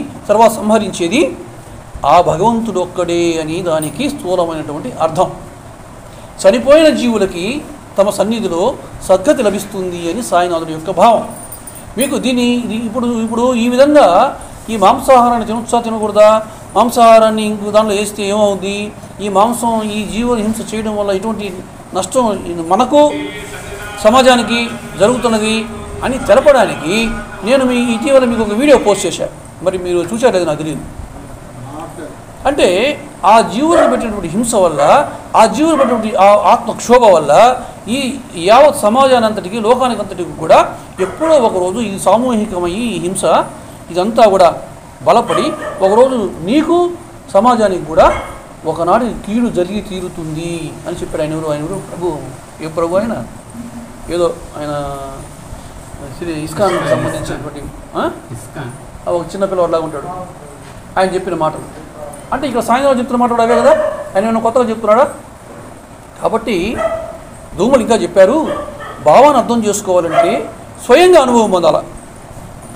సంహరించేది ఆ భగవంతుడు ఒక్కడే అని దానికి స్థూలమైనటువంటి అర్థం. చనిపోయిన జీవులకి తమ సన్నిధిలో సద్గతి లభిస్తుంది అని సాయినాథుడి యొక్క భావం. మీకు ఇప్పుడు ఈ విధంగా ఈ మాంసాహారాన్ని తినొచ్చా తినకూడదా, మాంసాహారాన్ని ఇంకో దాంట్లో వేస్తే ఏమవుద్ది, ఈ మాంసం ఈ జీవుల హింస చేయడం వల్ల ఇటువంటి నష్టం మనకు సమాజానికి జరుగుతున్నది అని తెలపడానికి నేను ఇటీవల మీకు ఒక వీడియో పోస్ట్ చేశాను. మరి మీరు చూశారు లేదు నాకు తెలియదు. అంటే ఆ జీవులకు పెట్టినటువంటి హింస వల్ల, ఆ జీవులు పెట్టినటువంటి ఆ ఆత్మక్షోభ వల్ల ఈ యావత్ సమాజానంతటికి లోకానికి అంతటికి కూడా ఎప్పుడో ఒకరోజు ఇది సామూహికమయ్యి ఈ హింస ఇదంతా కూడా బలపడి ఒకరోజు నీకు సమాజానికి కూడా ఒకనాడు కీడు జరిగి తీరుతుంది అని చెప్పాడు. ఆయన ప్రభు ఏ ప్రభు ఆయన ఏదో ఆయన శ్రీ ఇస్కాన్కి సంబంధించినటువంటి ఒక చిన్నపిల్లవాడిలాగా ఉంటాడు. ఆయన చెప్పిన మాటలు అంటే ఇక్కడ సాయంత్రం చెప్తున్న మాటలు అవే కదా, ఆయన ఏమైనా కొత్తగా చెప్తున్నాడా? కాబట్టి దూమలు ఇంకా చెప్పారు, భావాన్ని అర్థం చేసుకోవాలంటే స్వయంగా అనుభవం పొందాల.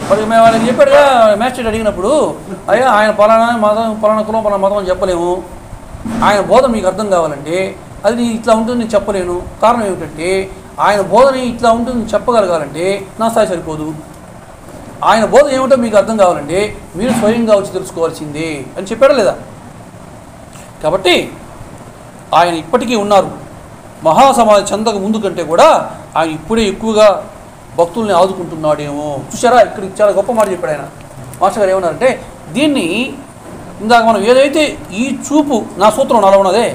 మరి మేము ఆయనకి చెప్పాడుగా, మ్యాజిస్ట్రేట్ అడిగినప్పుడు అయ్యా ఆయన పలానా మతం పలానా కులం పలానా మతం అని చెప్పలేము, ఆయన బోధన మీకు అర్థం కావాలంటే అది ఇట్లా ఉంటుంది నేను చెప్పలేను. కారణం ఏమిటంటే ఆయన బోధన ఇట్లా ఉంటుంది చెప్పగలగాలంటే నా స్థాయి సరిపోదు. ఆయన బోధన ఏమిటో మీకు అర్థం కావాలంటే మీరు స్వయంగా వచ్చి తెలుసుకోవాల్సిందే అని చెప్పాడా లేదా? కాబట్టి ఆయన ఇప్పటికీ ఉన్నారు. మహాసమాధి చెందక ముందు కంటే కూడా ఆయన ఇప్పుడే ఎక్కువగా భక్తుల్ని ఆదుకుంటున్నాడేమో. చూసారా, ఇక్కడ చాలా గొప్ప మాట చెప్పాడు ఆయన. మాస్టర్ గారు ఏమన్నారంటే దీన్ని ఇందాక మనం ఏదైతే ఈ చూపు నా సూత్రం నాలో ఉన్నదే,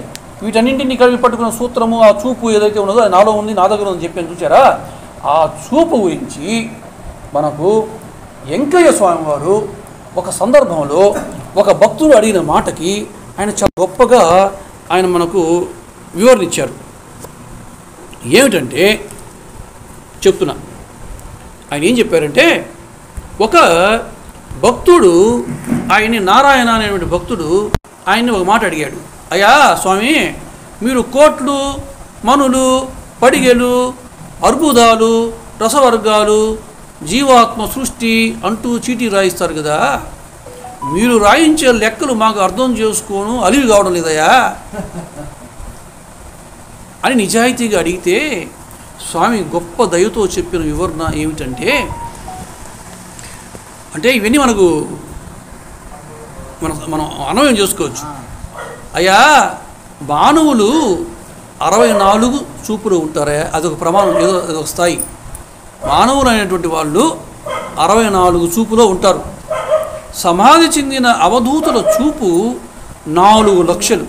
వీటన్నింటినీ కలిపి పట్టుకున్న సూత్రము ఆ చూపు ఏదైతే ఉన్నదో అది నాలో ఉంది, నా దగ్గర ఉందని చెప్పాను. చూసారా, ఆ చూపు గురించి మనకు వెంకయ్య స్వామి వారు ఒక సందర్భంలో ఒక భక్తుడు అడిగిన మాటకి ఆయన చాలా గొప్పగా ఆయన మనకు వివరణ ఇచ్చారు. ఏమిటంటే చెప్తున్నా, ఆయన ఏం చెప్పారంటే ఒక భక్తుడు ఆయన్ని నారాయణ అనేటువంటి భక్తుడు ఆయన్ని ఒక మాట అడిగాడు. అయ్యా స్వామి, మీరు కోట్లు మనులు పడిగెలు అర్బుదాలు రసవర్గాలు జీవాత్మ సృష్టి అంటూ చీటీ రాయిస్తారు కదా, మీరు రాయించే లెక్కలు మాకు అర్థం చేసుకోను అలివి కావడం లేదయా అని నిజాయితీగా అడిగితే స్వామి గొప్ప దయతో చెప్పిన వివరణ ఏమిటంటే, అంటే ఇవన్నీ మనకు మనం అన్వయం చేసుకోవచ్చు. అయ్యా మానవులు 64 చూపులు ఉంటారే, అదొక ప్రమాణం, ఏదో అదొక స్థాయి. మానవులు అనేటువంటి వాళ్ళు 64 చూపులో ఉంటారు. సమాధి చెందిన అవధూతుల చూపు 4 లక్షలు.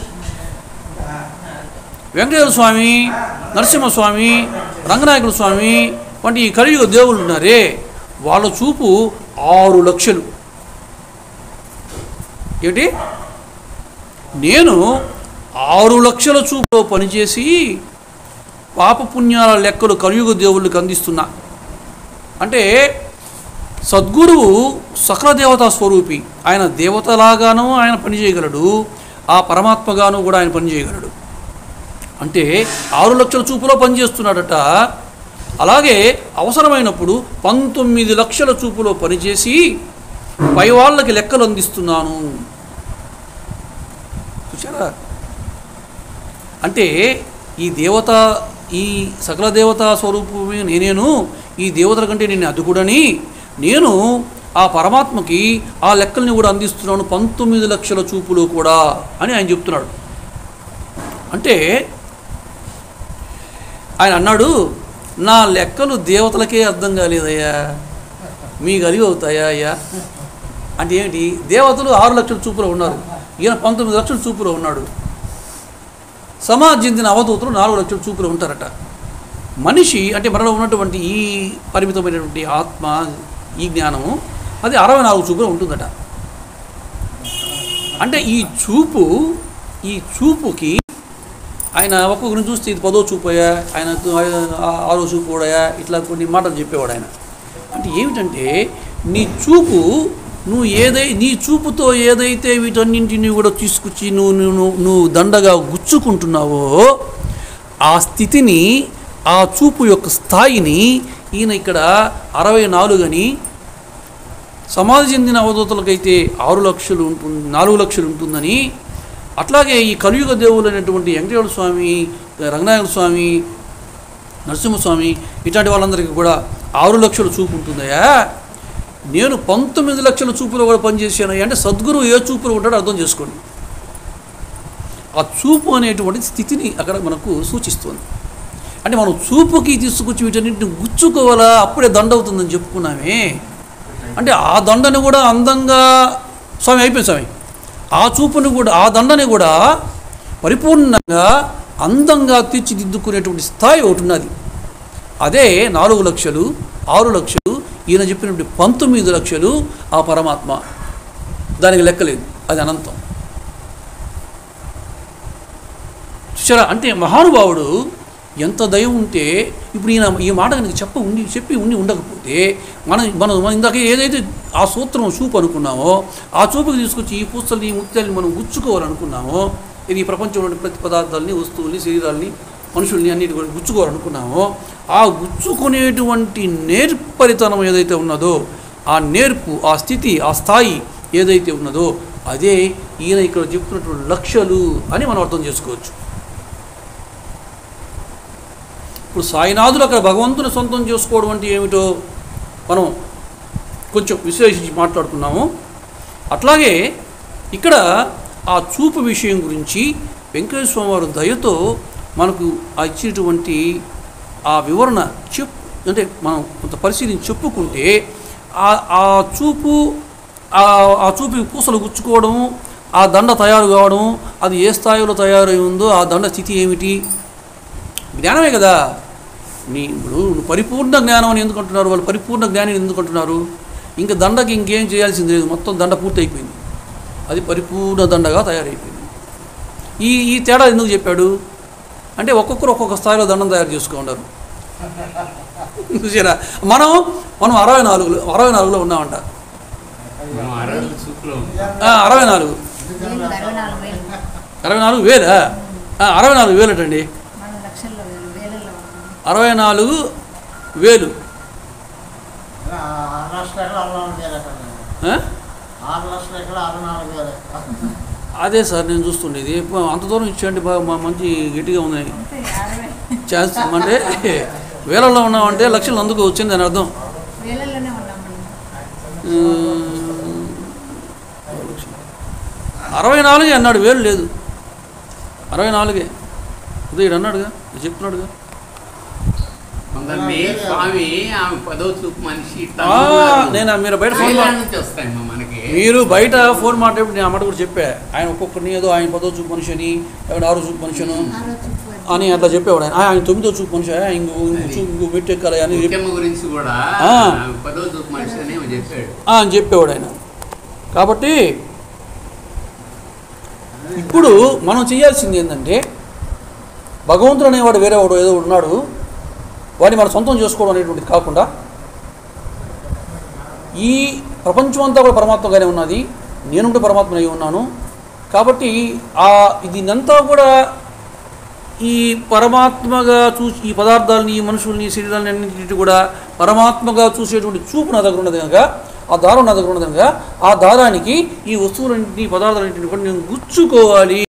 వెంకటేశ్వర స్వామి, నరసింహస్వామి, రంగనాయకుల స్వామి వంటి ఈ కలియుగ దేవుళ్ళు ఉన్నారే, వాళ్ళ చూపు 6 లక్షలు. ఏమిటి? నేను 6 లక్షల చూపులో పనిచేసి పాపపుణ్యాల లెక్కలు కలియుగ దేవుళ్ళకి అందిస్తున్నా. అంటే సద్గురువు సకల దేవతా స్వరూపి. ఆయన దేవతలాగాను ఆయన పనిచేయగలడు, ఆ పరమాత్మగాను కూడా ఆయన పనిచేయగలడు. అంటే 6 లక్షల చూపులో పనిచేస్తున్నాడట. అలాగే అవసరమైనప్పుడు 19 లక్షల చూపులో పనిచేసి పై వాళ్ళకి లెక్కలు అందిస్తున్నాను. చూసారా? అంటే ఈ సకల దేవతా స్వరూపమే నేనేను, ఈ దేవతల కంటే నేను అదుకుడని నేను ఆ పరమాత్మకి ఆ లెక్కల్ని కూడా అందిస్తున్నాను 19 లక్షల చూపులు కూడా అని ఆయన చెప్తున్నాడు. అంటే ఆయన అన్నాడు, నా లెక్కలు దేవతలకే అర్థం కాలేదయ్యా, మీకు అరివి అవుతాయా అయ్యా? అంటే ఏమిటి? దేవతలు 6 లక్షల చూపులో ఉన్నారు, ఈయన 19 లక్షల చూపులో ఉన్నాడు. సమాధి చెందిన అవధూతులు 4 లక్షల చూపులో ఉంటారట. మనిషి అంటే మనలో ఉన్నటువంటి ఈ పరిమితమైనటువంటి ఆత్మ, ఈ జ్ఞానము అది 64 చూపులో ఉంటుందట. అంటే ఈ చూపుకి ఆయన ఒక్కొక్కరిని చూస్తే ఇది 10వ చూపోయా, ఆయన 6వ చూపు కూడాయా, ఇట్లా కొన్ని మాటలు చెప్పేవాడు ఆయన. అంటే ఏమిటంటే నీ చూపు, నీ చూపుతో ఏదైతే వీటన్నింటినీ కూడా తీసుకొచ్చి నువ్వు దండగా గుచ్చుకుంటున్నావో ఆ స్థితిని, ఆ చూపు యొక్క స్థాయిని ఈయన ఇక్కడ 64 అని, సమాధి చెందిన అవధూతలకైతే 4 లక్షలు ఉంటుందని, అట్లాగే ఈ కలియుగ దేవులు అనేటువంటి వెంకటేశ్వర స్వామి, రంగనాయక స్వామి, నరసింహస్వామి ఇట్లాంటి వాళ్ళందరికీ కూడా 6 లక్షల చూపు ఉంటుందయ్యా. నేను 19 లక్షల చూపులో కూడా పనిచేసాను. అంటే సద్గురువు ఏ చూపులో ఉంటాడో అర్థం చేసుకోండి. ఆ చూపు అనేటువంటి స్థితిని అక్కడ మనకు సూచిస్తుంది. అంటే మనం చూపుకి తీసుకొచ్చి వీటన్నింటిని గుచ్చుకోవాలా, అప్పుడే దండ అవుతుందని చెప్పుకున్నామే. అంటే ఆ దండని కూడా అందంగా స్వామి అయిపోయింది స్వామి, ఆ చూపుని కూడా, ఆ దండని కూడా పరిపూర్ణంగా అందంగా తీర్చిదిద్దుకునేటువంటి స్థాయి ఒకటి ఉన్నది. అదే 4 లక్షలు, 6 లక్షలు, ఈయన చెప్పినటువంటి 19 లక్షలు ఆ పరమాత్మ. దానికి లెక్కలేదు, అది అనంతం. చూసారా? అంటే మహానుభావుడు ఎంత దయ ఉంటే, ఇప్పుడు ఈయన ఈ మాట కనుక చెప్పి ఉండకపోతే మనం ఇందాక ఏదైతే ఆ సూత్రం చూపు అనుకున్నామో, ఆ చూపుకి తీసుకొచ్చి ఈ పూసల్ని, ఈ ముత్యాలని మనం గుచ్చుకోవాలనుకున్నామో, ఇది ఈ ప్రపంచంలోని ప్రతి పదార్థాలని, వస్తువుల్ని, శరీరాల్ని, మనుషుల్ని అన్నిటి కూడా గుచ్చుకోవాలనుకున్నామో, ఆ గుచ్చుకునేటువంటి నేర్పరితనం ఏదైతే ఉన్నదో, ఆ నేర్పు, ఆ స్థితి, ఆ స్థాయి ఏదైతే ఉన్నదో, అదే ఈయన ఇక్కడ చెప్తున్నటువంటి లక్షలు అని మనం అర్థం చేసుకోవచ్చు. ఇప్పుడు సాయినాథులు అక్కడ భగవంతుని సొంతం చేసుకోవడం అంటే ఏమిటో మనం కొంచెం విశ్లేషించి మాట్లాడుకున్నాము. అట్లాగే ఇక్కడ ఆ చూపు విషయం గురించి వెంకటేశ్వర స్వామి వారి దయతో మనకు ఆ ఇచ్చినటువంటి ఆ వివరణ అంటే మనం కొంత పరిశీలించి చెప్పుకుంటే ఆ చూపు పూసలు గుచ్చుకోవడము, ఆ దండ తయారు కావడం, అది ఏ స్థాయిలో తయారై ఉందో, ఆ దండ స్థితి ఏమిటి, జ్ఞానమే కదా. ఇప్పుడు పరిపూర్ణ జ్ఞానం అని ఎందుకు అంటున్నారు? వాళ్ళు పరిపూర్ణ జ్ఞానం ఎందుకు అంటున్నారు? ఇంకా దండకి ఇంకేం చేయాల్సింది లేదు, మొత్తం దండ పూర్తి అయిపోయింది, అది పరిపూర్ణ దండగా తయారైపోయింది. ఈ తేడా ఎందుకు చెప్పాడు అంటే ఒక్కొక్కరు ఒక్కొక్క స్థాయిలో దండం తయారు చేసుకున్నారు. చూసారా? మనం 64లో ఉన్నామంట. 64,000 64,000 అండి. 64,000. అదే సార్ నేను చూస్తుండేది. అంత దూరం ఇచ్చేయండి, బాగా మంచి గట్టిగా ఉన్నాయి. చేస్తామంటే వేలల్లో ఉన్నామంటే లక్షలు అందుకు వచ్చింది అని అర్థం. 64 అన్నాడు, వేలు లేదు. 64 ఉదయుడు అన్నాడుగా, చెప్తున్నాడుగా. నేను మీరు బయట మీరు బయట ఫోన్ మాట్లాడి నేను అన్నమాట కూడా చెప్పా. ఆయన ఒక్కొక్కరిని ఏదో ఆయన 10వ చూపు మనిషి అని, ఎక్కడ 6వ చూపు మనిషి అని అట్లా చెప్పేవాడు. ఆయన 9వ చూపు మనిషి, ఇంకో మెట్టెక్కాలి అని అని చెప్పేవాడు ఆయన. కాబట్టి ఇప్పుడు మనం చేయాల్సింది ఏంటంటే, భగవంతుడు అనేవాడు వేరే వాడు ఏదో ఉన్నాడు, వాడిని మనం సొంతం చేసుకోవడం అనేటువంటిది కాకుండా, ఈ ప్రపంచం అంతా కూడా పరమాత్మగానే ఉన్నది, నేనుంటే పరమాత్మనై ఉన్నాను. కాబట్టి ఇదంతా కూడా ఈ పరమాత్మగా చూసి, ఈ పదార్థాలని, ఈ మనుషుల్ని, శరీరాన్ని అన్నింటినీ కూడా పరమాత్మగా చూసేటువంటి చూపు నా దగ్గర ఉన్నది కనుక, ఆ దారం నా దగ్గర ఉన్నది కనుక, ఆ దారానికి ఈ వస్తువులన్నింటినీ, పదార్థాలన్నింటినీ కూడా నేను గుచ్చుకోవాలి.